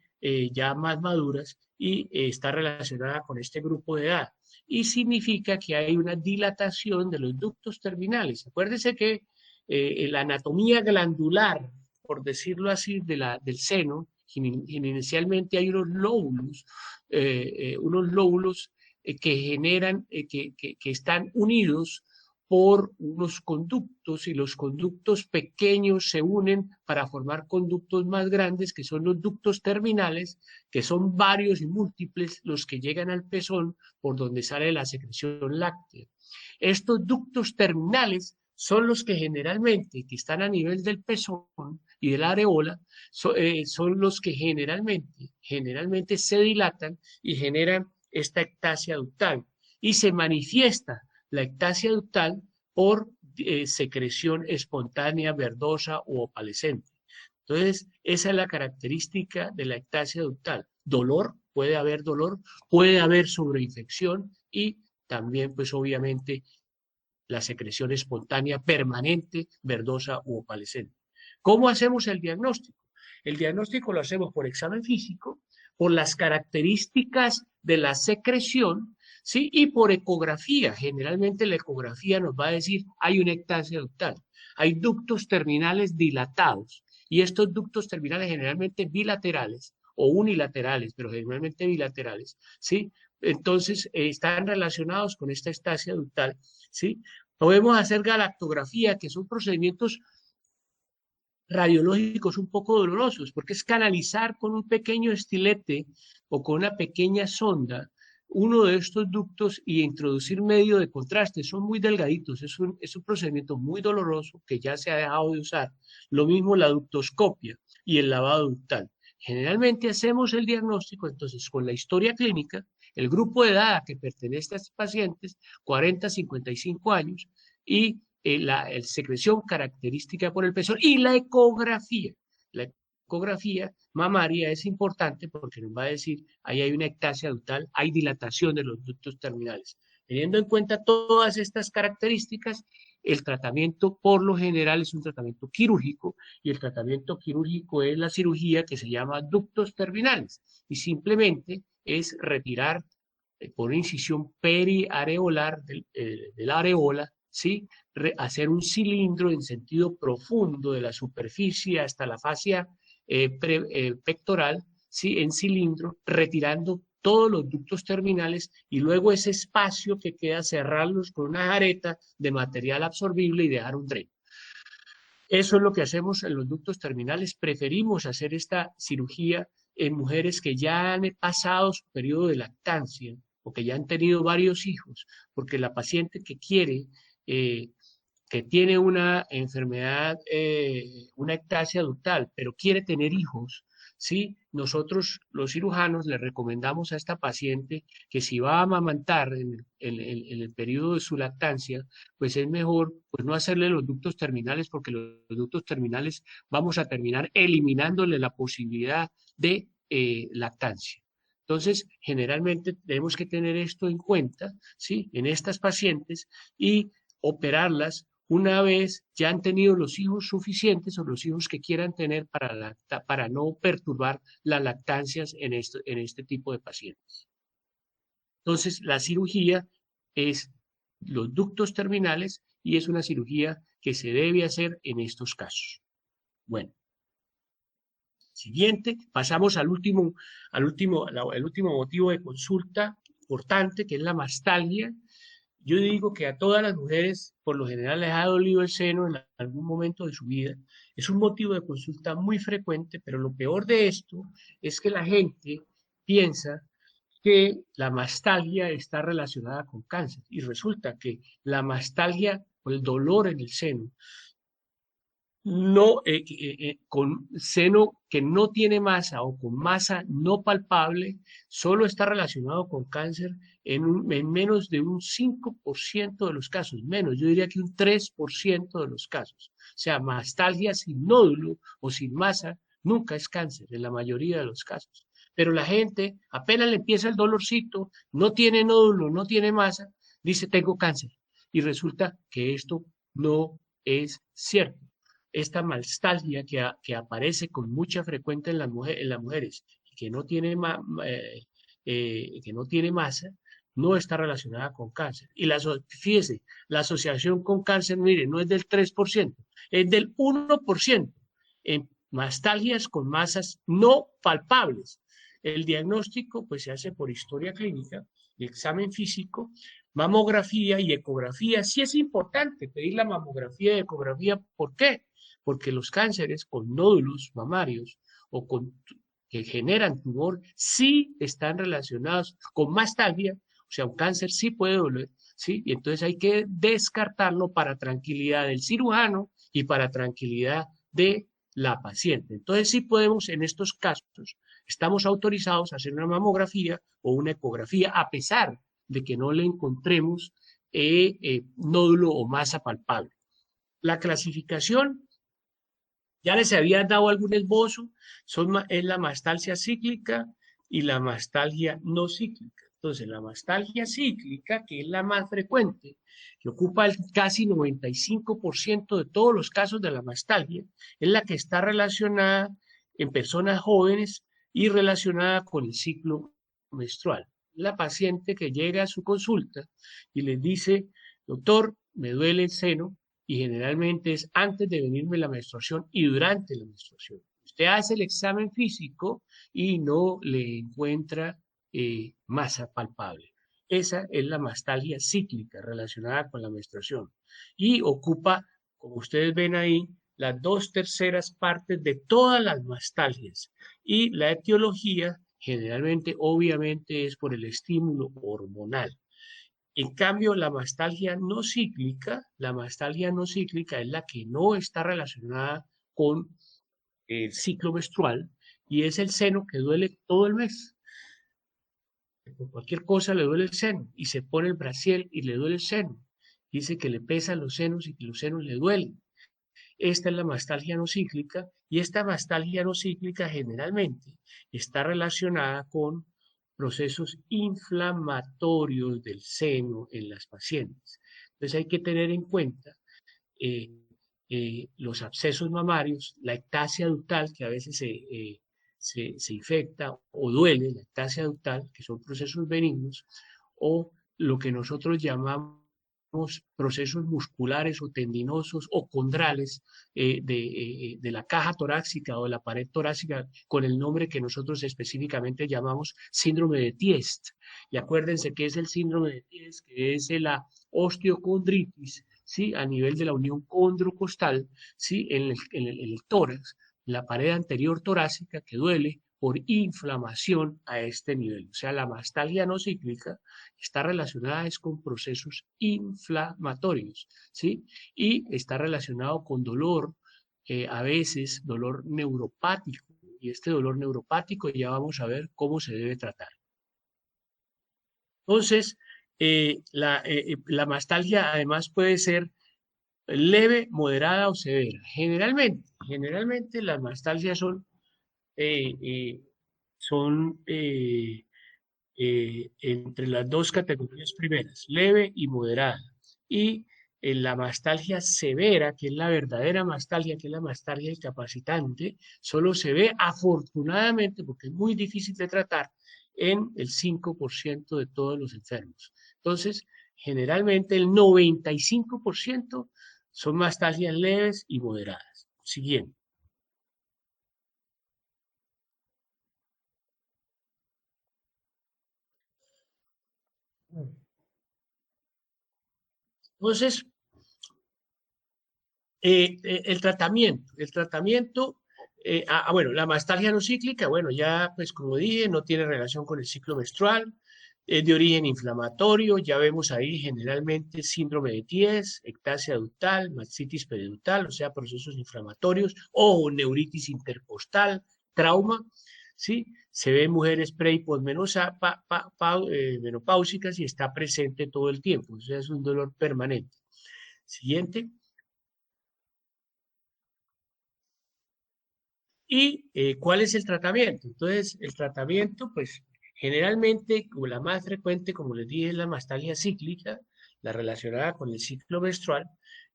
ya más maduras y está relacionada con este grupo de edad. Y significa que hay una dilatación de los ductos terminales. Acuérdense que la anatomía glandular, por decirlo así, del seno, inicialmente hay unos lóbulos que generan, que están unidos por unos conductos y los conductos pequeños se unen para formar conductos más grandes que son los ductos terminales, que son varios y múltiples los que llegan al pezón por donde sale la secreción láctea. Estos ductos terminales son los que generalmente, que están a nivel del pezón y de la areola, son los que generalmente se dilatan y generan esta ectasia ductal. Y se manifiesta la ectasia ductal por secreción espontánea, verdosa o opalescente. Entonces, esa es la característica de la ectasia ductal. Dolor, puede haber sobreinfección y también, pues obviamente, la secreción espontánea permanente, verdosa u opalescente. ¿Cómo hacemos el diagnóstico? El diagnóstico lo hacemos por examen físico, por las características de la secreción, ¿sí? Y por ecografía. Generalmente la ecografía nos va a decir, hay una ectasia ductal, hay ductos terminales dilatados, y estos ductos terminales generalmente bilaterales o unilaterales, pero generalmente bilaterales, ¿sí? Entonces, están relacionados con esta ectasia ductal, ¿sí? Podemos hacer galactografía, que son procedimientos radiológicos un poco dolorosos, porque es canalizar con un pequeño estilete o con una pequeña sonda uno de estos ductos y introducir medio de contraste. Son muy delgaditos, es un procedimiento muy doloroso que ya se ha dejado de usar. Lo mismo la ductoscopia y el lavado ductal. Generalmente hacemos el diagnóstico, entonces, con la historia clínica, el grupo de edad que pertenece a estos pacientes, 40 a 55 años, y la secreción característica por el pezón y la ecografía. La ecografía mamaria es importante porque nos va a decir, ahí hay una ectasia ductal, hay dilatación de los ductos terminales. Teniendo en cuenta todas estas características, el tratamiento por lo general es un tratamiento quirúrgico y el tratamiento quirúrgico es la cirugía que se llama ductos terminales y simplemente es retirar por incisión periareolar de la areola, ¿sí? Hacer un cilindro en sentido profundo de la superficie hasta la fascia pectoral, ¿sí? En cilindro, retirando todos los ductos terminales y luego ese espacio que queda cerrarlos con una jareta de material absorbible y dejar un drenaje. Eso es lo que hacemos en los ductos terminales. Preferimos hacer esta cirugía en mujeres que ya han pasado su periodo de lactancia o que ya han tenido varios hijos, porque la paciente que quiere, que tiene una enfermedad, una ectasia ductal, pero quiere tener hijos, ¿sí? Nosotros, los cirujanos, le recomendamos a esta paciente que si va a amamantar en el periodo de su lactancia, pues es mejor pues no hacerle los ductos terminales, porque los ductos terminales vamos a terminar eliminándole la posibilidad de lactancia. Entonces, generalmente tenemos que tener esto en cuenta, ¿sí? En estas pacientes y operarlas una vez ya han tenido los hijos suficientes o los hijos que quieran tener para no perturbar las lactancias en este tipo de pacientes. Entonces, la cirugía es los ductos terminales y es una cirugía que se debe hacer en estos casos. Bueno, siguiente, pasamos el último motivo de consulta importante, que es la mastalgia. Yo digo que a todas las mujeres, por lo general, les ha dolido el seno en algún momento de su vida. Es un motivo de consulta muy frecuente, pero lo peor de esto es que la gente piensa que la mastalgia está relacionada con cáncer y resulta que la mastalgia o el dolor en el seno no, con seno que no tiene masa o con masa no palpable, solo está relacionado con cáncer en menos de un 5% de los casos, menos, yo diría que un 3% de los casos. O sea, mastalgia sin nódulo o sin masa nunca es cáncer en la mayoría de los casos. Pero la gente, apenas le empieza el dolorcito, no tiene nódulo, no tiene masa, dice tengo cáncer. Y resulta que esto no es cierto. Esta mastalgia que aparece con mucha frecuencia en las mujeres y que no tiene masa, no está relacionada con cáncer. Y fíjese, la asociación con cáncer, mire, no es del 3%, es del 1% en mastalgias con masas no palpables. El diagnóstico pues se hace por historia clínica, examen físico, mamografía y ecografía. Sí es importante pedir la mamografía y ecografía. ¿Por qué? Porque los cánceres con nódulos mamarios o que generan tumor sí están relacionados con mastalgia, o sea, un cáncer sí puede doler, ¿sí? Y entonces hay que descartarlo para tranquilidad del cirujano y para tranquilidad de la paciente. Entonces sí podemos, en estos casos, estamos autorizados a hacer una mamografía o una ecografía a pesar de que no le encontremos nódulo o masa palpable. La clasificación, ya les había dado algún esbozo, es la mastalgia cíclica y la mastalgia no cíclica. Entonces, la mastalgia cíclica, que es la más frecuente, que ocupa el casi 95% de todos los casos de la mastalgia, es la que está relacionada en personas jóvenes y relacionada con el ciclo menstrual. La paciente que llega a su consulta y les dice, doctor, me duele el seno, y generalmente es antes de venirme la menstruación y durante la menstruación. Usted hace el examen físico y no le encuentra masa palpable. Esa es la mastalgia cíclica relacionada con la menstruación y ocupa, como ustedes ven ahí, las 2/3 partes de todas las mastalgias. Y la etiología generalmente, obviamente, es por el estímulo hormonal. En cambio, la mastalgia no cíclica es la que no está relacionada con el ciclo menstrual y es el seno que duele todo el mes. Por cualquier cosa le duele el seno y se pone el brasier y le duele el seno. Dice que le pesan los senos y que los senos le duelen. Esta es la mastalgia no cíclica y esta mastalgia no cíclica generalmente está relacionada con procesos inflamatorios del seno en las pacientes. Entonces hay que tener en cuenta eh, los abscesos mamarios, la ectasia ductal, que a veces se infecta o duele, la ectasia ductal, que son procesos benignos, o lo que nosotros llamamos procesos musculares o tendinosos o condrales de la caja torácica o de la pared torácica con el nombre que nosotros específicamente llamamos síndrome de Tiest. Y acuérdense que es el síndrome de Tiest, que es la osteocondritis, ¿sí? A nivel de la unión condrocostal, ¿sí? En el tórax, la pared anterior torácica que duele por inflamación a este nivel. O sea, la mastalgia no cíclica está relacionada es con procesos inflamatorios, ¿sí? Y está relacionado con dolor, a veces dolor neuropático. Y este dolor neuropático ya vamos a ver cómo se debe tratar. Entonces, la mastalgia además puede ser leve, moderada o severa. Generalmente las mastalgias eh, eh, son entre las dos categorías primeras, leve y moderada. Y en la mastalgia severa, que es la verdadera mastalgia, que es la mastalgia incapacitante, solo se ve afortunadamente, porque es muy difícil de tratar, en el 5% de todos los enfermos. Entonces, generalmente el 95% son mastalgias leves y moderadas. Siguiente. Entonces, bueno, la mastalgia no cíclica, bueno, ya pues como dije, no tiene relación con el ciclo menstrual, es de origen inflamatorio, ya vemos ahí generalmente síndrome de Ties, ectasia ductal, mastitis periductal, o sea, procesos inflamatorios, o neuritis intercostal, trauma, ¿sí? Se ve en mujeres pre y menopáusicas y está presente todo el tiempo, o sea, es un dolor permanente. Siguiente. ¿Y cuál es el tratamiento? Entonces, el tratamiento, pues generalmente, como la más frecuente, como les dije, es la mastalgia cíclica, la relacionada con el ciclo menstrual.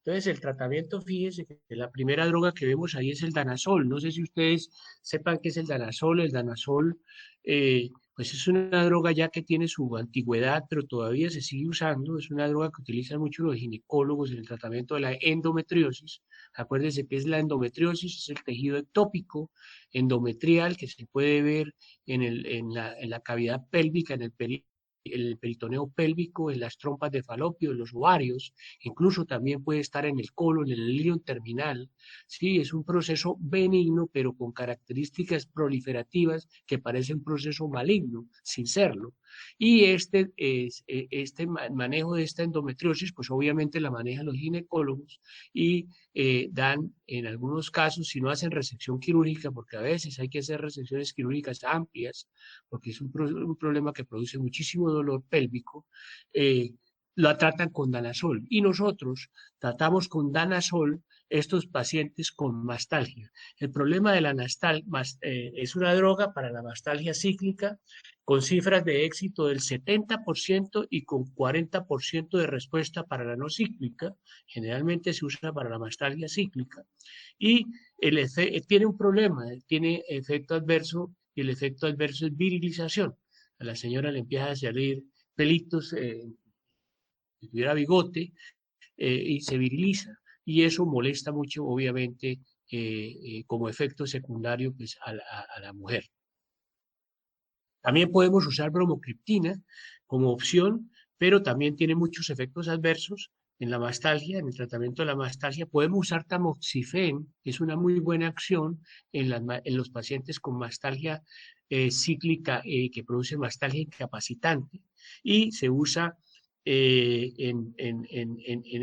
Entonces, el tratamiento, fíjense que la primera droga que vemos ahí es el danazol. No sé si ustedes sepan qué es el danazol. El danazol, pues es una droga ya que tiene su antigüedad, pero todavía se sigue usando. Es una droga que utilizan mucho los ginecólogos en el tratamiento de la endometriosis. Acuérdense que es la endometriosis, es el tejido ectópico endometrial que se puede ver en la cavidad pélvica, el peritoneo pélvico, en las trompas de falopio, en los ovarios, incluso también puede estar en el colon, en el ilion terminal. Sí, es un proceso benigno, pero con características proliferativas que parece un proceso maligno, sin serlo. Y este manejo de esta endometriosis, pues obviamente la manejan los ginecólogos y dan en algunos casos, si no hacen resección quirúrgica, porque a veces hay que hacer resecciones quirúrgicas amplias, porque es un problema que produce muchísimo dolor pélvico, la tratan con danazol. Y nosotros tratamos con danazol estos pacientes con mastalgia. El problema de la es una droga para la mastalgia cíclica con cifras de éxito del 70% y con 40% de respuesta para la no cíclica. Generalmente se usa para la mastalgia cíclica. Y tiene un problema, tiene efecto adverso y el efecto adverso es virilización. A la señora le empieza a salir pelitos, si tuviera bigote, y se viriliza. Y eso molesta mucho, obviamente, como efecto secundario pues, a la mujer. También podemos usar bromocriptina como opción, pero también tiene muchos efectos adversos en la mastalgia, en el tratamiento de la mastalgia. Podemos usar tamoxifen, que es una muy buena acción en los pacientes con mastalgia cíclica que produce mastalgia incapacitante y se usa en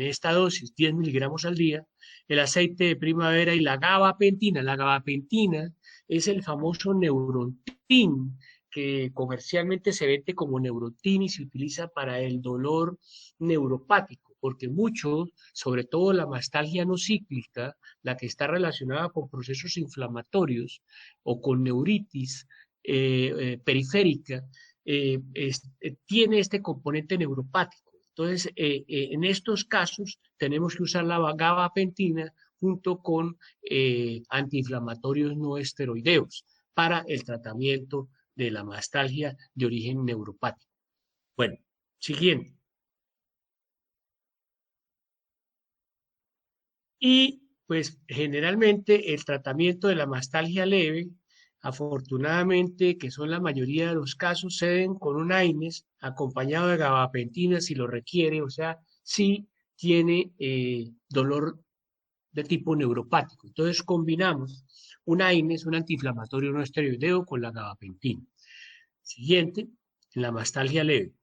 esta dosis, 10 miligramos al día, el aceite de primavera y la gabapentina. La gabapentina es el famoso Neurontin que comercialmente se vende como Neurontin y se utiliza para el dolor neuropático, porque muchos, sobre todo la mastalgia no cíclica, la que está relacionada con procesos inflamatorios o con neuritis periférica, tiene este componente neuropático. Entonces, en estos casos tenemos que usar la gabapentina junto con antiinflamatorios no esteroideos para el tratamiento de la mastalgia de origen neuropático. Bueno, siguiente. Y pues generalmente el tratamiento de la mastalgia leve, afortunadamente, que son la mayoría de los casos, se den con un AINES acompañado de gabapentina si lo requiere, o sea, si tiene dolor de tipo neuropático. Entonces combinamos un AINES, un antiinflamatorio no esteroideo, con la gabapentina. Siguiente, la mastalgia leve.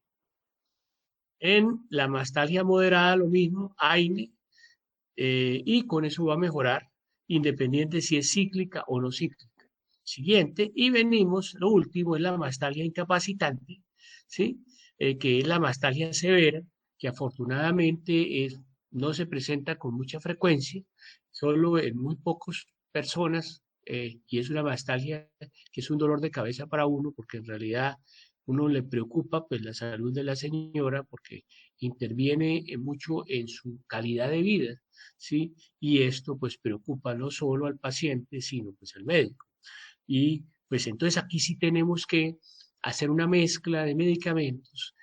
En la mastalgia moderada lo mismo, AINE, y con eso va a mejorar, independiente si es cíclica o no cíclica. Siguiente, y venimos, lo último, es la mastalgia incapacitante, ¿sí? Que es la mastalgia severa, que afortunadamente no se presenta con mucha frecuencia, solo en muy pocas personas, y es una mastalgia que es un dolor de cabeza para uno, porque en realidad uno le preocupa pues la salud de la señora, porque interviene mucho en su calidad de vida, ¿sí? Y esto pues preocupa no solo al paciente, sino pues al médico. Y pues entonces aquí sí tenemos que hacer una mezcla de medicamentos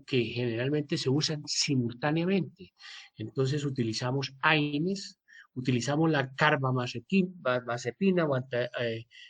que generalmente se usan simultáneamente. Entonces utilizamos AINES, utilizamos la carbamazepina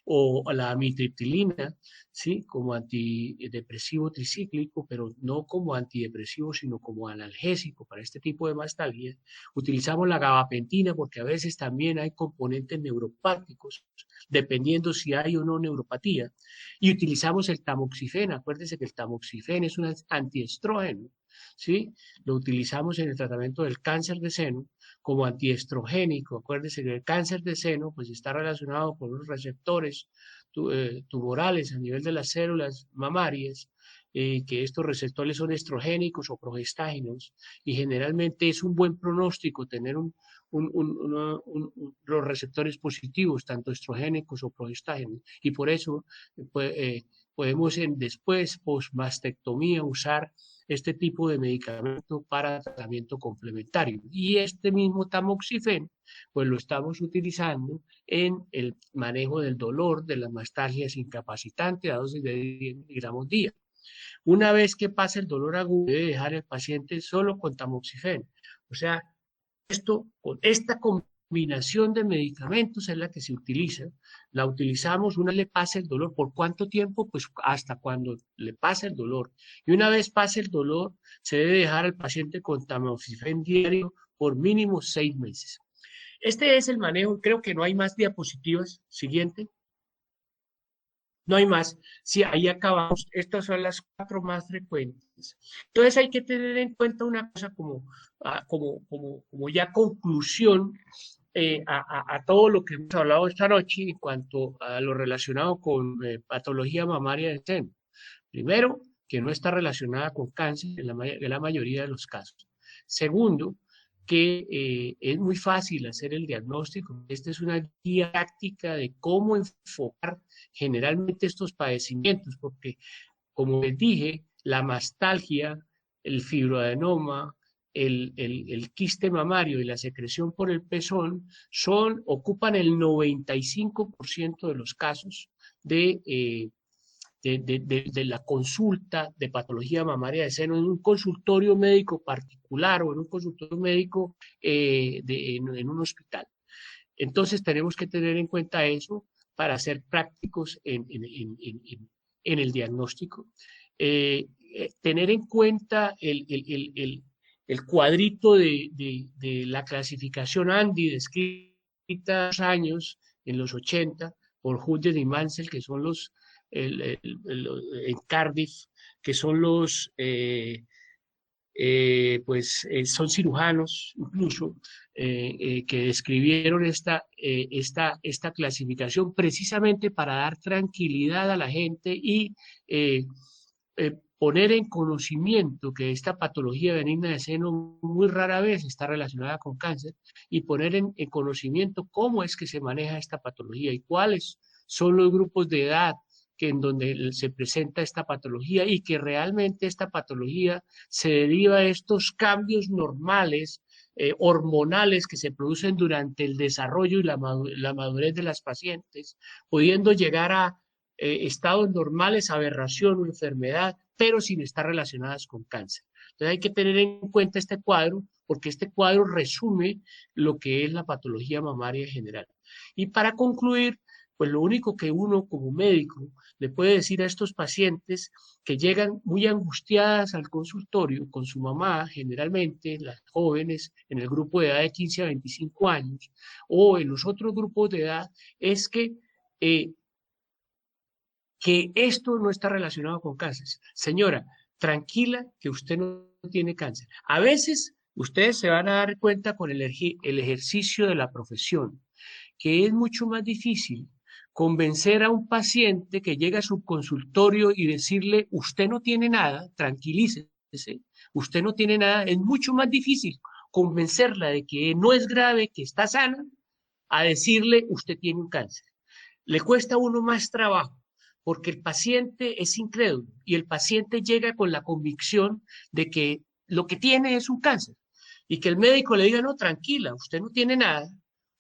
o la amitriptilina, ¿sí? Como antidepresivo tricíclico, pero no como antidepresivo, sino como analgésico para este tipo de mastalgia. Utilizamos la gabapentina porque a veces también hay componentes neuropáticos, dependiendo si hay o no neuropatía. Y utilizamos el tamoxifeno. Acuérdense que el tamoxifeno es un antiestrógeno, ¿sí? Lo utilizamos en el tratamiento del cáncer de seno como antiestrogénico. Acuérdense que el cáncer de seno pues está relacionado con los receptores tumorales a nivel de las células mamarias, que estos receptores son estrogénicos o progestágenos, y generalmente es un buen pronóstico tener los receptores positivos, tanto estrogénicos o progestágenos, y por eso pues, podemos después, postmastectomía, usar este tipo de medicamento para tratamiento complementario. Y este mismo tamoxifeno, pues lo estamos utilizando en el manejo del dolor de las mastalgias incapacitantes a dosis de 10 miligramos día. Una vez que pasa el dolor agudo, debe dejar el paciente solo con tamoxifeno. O sea, con esta combinación de medicamentos es la que se utiliza. La utilizamos una vez le pasa el dolor. ¿Por cuánto tiempo? Pues hasta cuando le pasa el dolor. Y una vez pase el dolor, se debe dejar al paciente con tamoxifeno diario por mínimo 6 meses. Este es el manejo. Creo que no hay más diapositivas. Siguiente. No hay más. Sí, ahí acabamos. Estas son las 4 más frecuentes. Entonces hay que tener en cuenta una cosa como ya conclusión a todo lo que hemos hablado esta noche en cuanto a lo relacionado con patología mamaria del seno. Primero, que no está relacionada con cáncer en la mayoría de los casos. Segundo, que es muy fácil hacer el diagnóstico. Esta es una guía práctica de cómo enfocar generalmente estos padecimientos, porque como les dije, la mastalgia, el fibroadenoma, el quiste mamario y la secreción por el pezón ocupan el 95% de los casos de la consulta de patología mamaria de seno en un consultorio médico particular o en un consultorio médico en un hospital. Entonces tenemos que tener en cuenta eso para ser prácticos en el diagnóstico. Tener en cuenta el cuadrito de la clasificación Andy descrita hace años, en los 80, por Hudgen y Mansell, que son en Cardiff, que son son cirujanos incluso, que describieron esta clasificación precisamente para dar tranquilidad a la gente y poner en conocimiento que esta patología benigna de seno muy rara vez está relacionada con cáncer, y poner en conocimiento cómo es que se maneja esta patología y cuáles son los grupos de edad en donde se presenta esta patología, y que realmente esta patología se deriva de estos cambios normales hormonales que se producen durante el desarrollo y la madurez de las pacientes, pudiendo llegar a estados normales, aberración o enfermedad, pero sin estar relacionadas con cáncer. Entonces hay que tener en cuenta este cuadro, porque este cuadro resume lo que es la patología mamaria general. Y para concluir, pues lo único que uno como médico le puede decir a estos pacientes que llegan muy angustiadas al consultorio con su mamá, generalmente las jóvenes en el grupo de edad de 15 a 25 años o en los otros grupos de edad, es que esto no está relacionado con cáncer. Señora, tranquila que usted no tiene cáncer. A veces ustedes se van a dar cuenta con el ejercicio de la profesión que es mucho más difícil convencer a un paciente que llega a su consultorio y decirle, usted no tiene nada, tranquilícese, usted no tiene nada, es mucho más difícil convencerla de que no es grave, que está sana, a decirle, usted tiene un cáncer. Le cuesta a uno más trabajo, porque el paciente es incrédulo y el paciente llega con la convicción de que lo que tiene es un cáncer y que el médico le diga, no, tranquila, usted no tiene nada,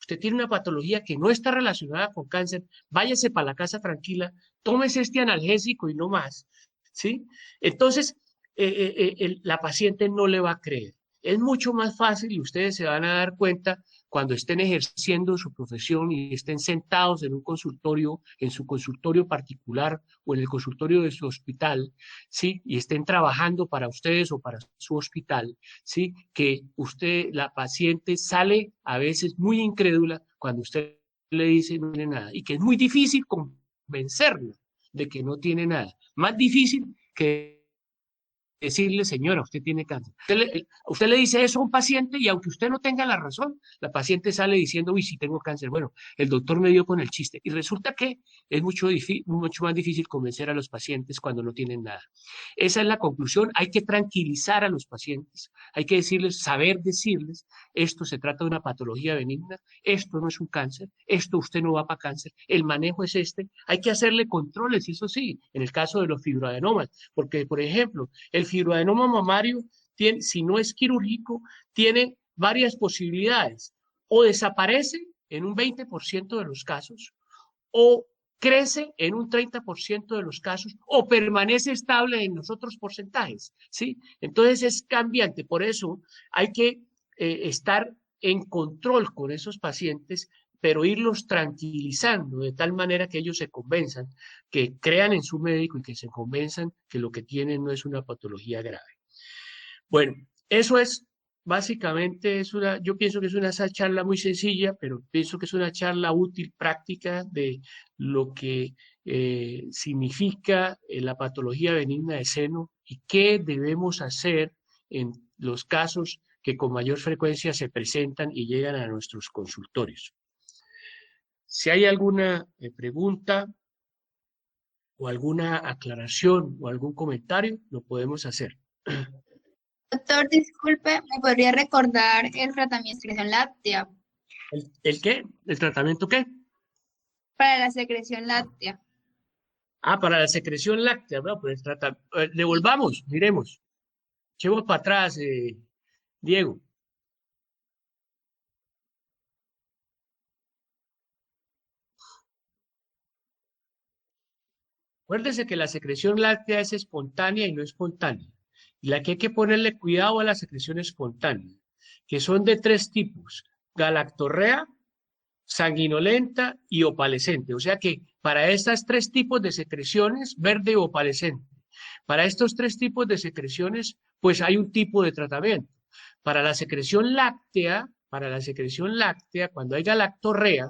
usted tiene una patología que no está relacionada con cáncer, váyase para la casa tranquila, tómese este analgésico y no más, ¿sí? Entonces, la paciente no le va a creer. Es mucho más fácil y ustedes se van a dar cuenta cuando estén ejerciendo su profesión y estén sentados en un consultorio, en su consultorio particular o en el consultorio de su hospital, ¿sí? Y estén trabajando para ustedes o para su hospital, ¿sí? Que usted, la paciente, sale a veces muy incrédula cuando usted le dice no tiene nada y que es muy difícil convencerla de que no tiene nada. Más difícil que decirle, señora, usted tiene cáncer. Usted le dice eso a un paciente y aunque usted no tenga la razón, la paciente sale diciendo, uy, sí tengo cáncer. Bueno, el doctor me dio con el chiste. Y resulta que es mucho más difícil convencer a los pacientes cuando no tienen nada. Esa es la conclusión. Hay que tranquilizar a los pacientes. Hay que decirles, saber decirles, esto se trata de una patología benigna, esto no es un cáncer, esto usted no va para cáncer, el manejo es este. Hay que hacerle controles, eso sí, en el caso de los fibroadenomas. Porque, por ejemplo, el fibroadenoma mamario, tiene, si no es quirúrgico, tiene varias posibilidades. O desaparece en un 20% de los casos, o crece en un 30% de los casos, o permanece estable en los otros porcentajes, ¿sí? Entonces es cambiante, por eso hay que estar en control con esos pacientes, pero irlos tranquilizando de tal manera que ellos se convenzan, que crean en su médico y que se convenzan que lo que tienen no es una patología grave. Bueno, eso es básicamente, yo pienso que es una charla muy sencilla, pero pienso que es una charla útil, práctica de lo que significa la patología benigna de seno y qué debemos hacer en los casos que con mayor frecuencia se presentan y llegan a nuestros consultorios. Si hay alguna pregunta o alguna aclaración o algún comentario, lo podemos hacer. Doctor, disculpe, ¿me podría recordar el tratamiento de secreción láctea? ¿El qué? ¿El tratamiento qué? Para la secreción láctea. Ah, para la secreción láctea, ¿no? Pues devolvamos, miremos. Echemos para atrás, Diego. Acuérdese que la secreción láctea es espontánea y no espontánea. Y la que hay que ponerle cuidado a la secreción espontánea, que son de 3 tipos: galactorrea, sanguinolenta y opalescente. O sea que para estos 3 tipos de secreciones, verde o opalescente, para estos 3 tipos de secreciones, pues hay un tipo de tratamiento. Para la secreción láctea, cuando hay galactorrea,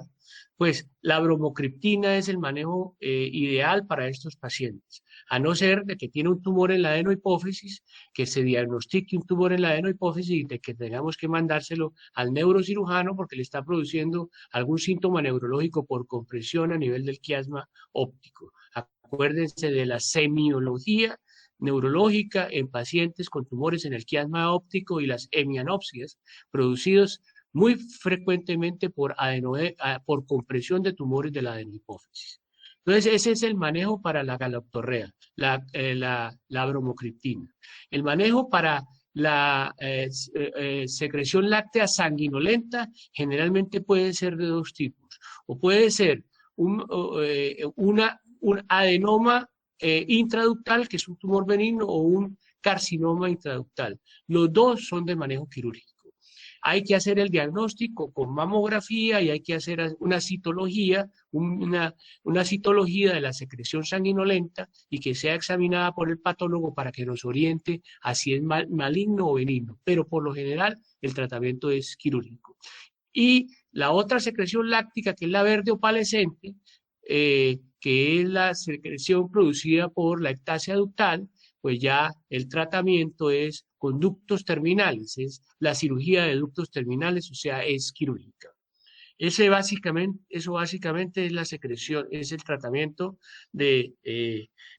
pues la bromocriptina es el manejo ideal para estos pacientes, a no ser de que tiene un tumor en la adenohipófisis, que se diagnostique un tumor en la adenohipófisis y de que tengamos que mandárselo al neurocirujano porque le está produciendo algún síntoma neurológico por compresión a nivel del quiasma óptico. Acuérdense de la semiología neurológica en pacientes con tumores en el quiasma óptico y las hemianopsias producidos muy frecuentemente por compresión de tumores de la adenohipófisis. Entonces, ese es el manejo para la galactorrea, la bromocriptina. El manejo para la secreción láctea sanguinolenta generalmente puede ser de 2 tipos. O puede ser una un adenoma intraductal, que es un tumor benigno, o un carcinoma intraductal. Los dos son de manejo quirúrgico. Hay que hacer el diagnóstico con mamografía y hay que hacer una citología, una citología de la secreción sanguinolenta y que sea examinada por el patólogo para que nos oriente a si es maligno o benigno. Pero por lo general el tratamiento es quirúrgico. Y la otra secreción láctica, que es la verde opalescente, que es la secreción producida por la ectasia ductal, pues ya el tratamiento es con ductos terminales, es la cirugía de ductos terminales, o sea, es quirúrgica. Eso básicamente es la secreción, es el tratamiento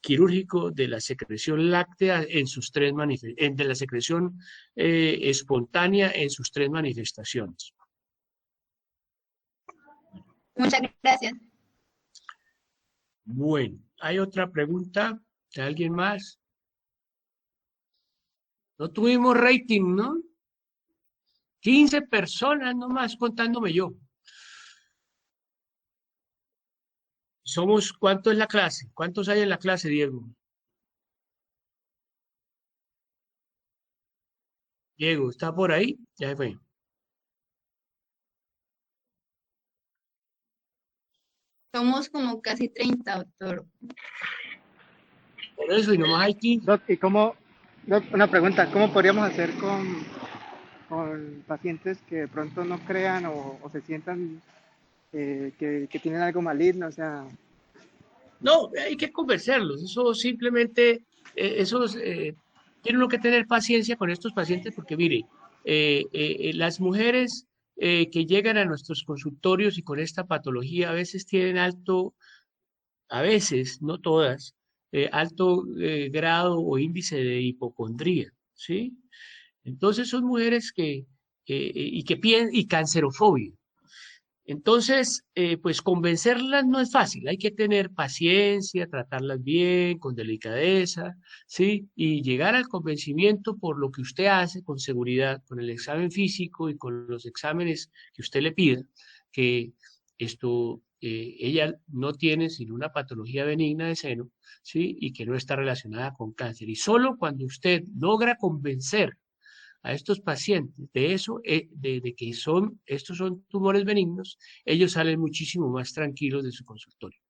quirúrgico de la secreción láctea en sus tres de la secreción espontánea en sus tres manifestaciones. Muchas gracias. Bueno, ¿hay otra pregunta de alguien más? No tuvimos rating, ¿no? 15 personas nomás contándome yo. ¿Cuánto es la clase? ¿Cuántos hay en la clase, Diego? Diego, ¿está por ahí? Ya se fue. Somos como casi 30, doctor. Por eso, y nomás hay 15. Doc, Doc, una pregunta, ¿cómo podríamos hacer con pacientes que de pronto no crean o se sientan que tienen algo maligno? O sea... No, hay que convencerlos. Eso simplemente, tiene uno que tener paciencia con estos pacientes porque, mire, las mujeres que llegan a nuestros consultorios y con esta patología a veces tienen a veces, no todas, alto grado o índice de hipocondría, ¿sí? Entonces son mujeres y cancerofobia. Entonces, pues convencerlas no es fácil, hay que tener paciencia, tratarlas bien, con delicadeza, ¿sí? Y llegar al convencimiento por lo que usted hace con seguridad, con el examen físico y con los exámenes que usted le pida, que ella no tiene sino una patología benigna de seno, ¿sí? Y que no está relacionada con cáncer. Y solo cuando usted logra convencer a estos pacientes de eso, de que estos son tumores benignos, ellos salen muchísimo más tranquilos de su consultorio.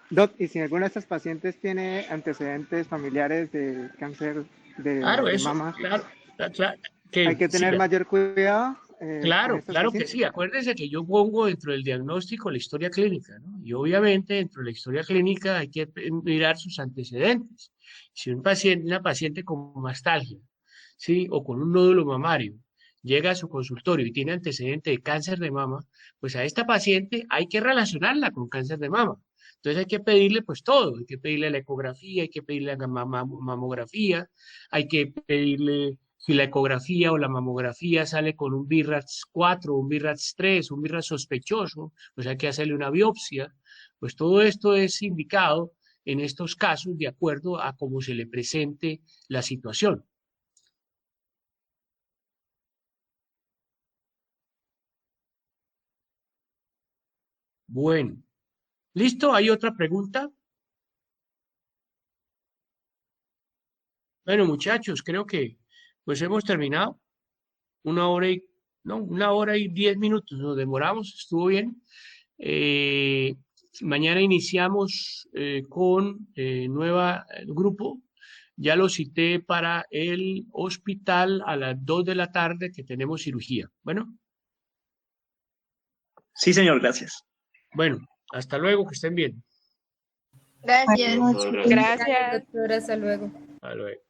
Doc, ¿y si alguno de estos pacientes tiene antecedentes familiares de cáncer de mama? Claro, ¿Hay que tener mayor cuidado? Claro que sí. Acuérdense que yo pongo dentro del diagnóstico la historia clínica, ¿no? Y obviamente dentro de la historia clínica hay que mirar sus antecedentes. Si una paciente con mastalgia, ¿sí? O con un nódulo mamario llega a su consultorio y tiene antecedente de cáncer de mama, pues a esta paciente hay que relacionarla con cáncer de mama. Entonces hay que pedirle pues todo, hay que pedirle la ecografía, hay que pedirle la mamografía, hay que pedirle si la ecografía o la mamografía sale con un BIRATS 4, un BIRATS 3, un BIRATS sospechoso, pues hay que hacerle una biopsia. Pues todo esto es indicado en estos casos de acuerdo a cómo se le presente la situación. Bueno, ¿listo? ¿Hay otra pregunta? Bueno, muchachos, creo que pues hemos terminado. 1 hora y 10 minutos nos demoramos, estuvo bien. Mañana iniciamos con nueva grupo. Ya lo cité para el hospital a las 2 de la tarde que tenemos cirugía. Bueno. Sí, señor, gracias. Bueno, hasta luego, que estén bien. Gracias. Gracias, doctora. Hasta luego. Hasta luego.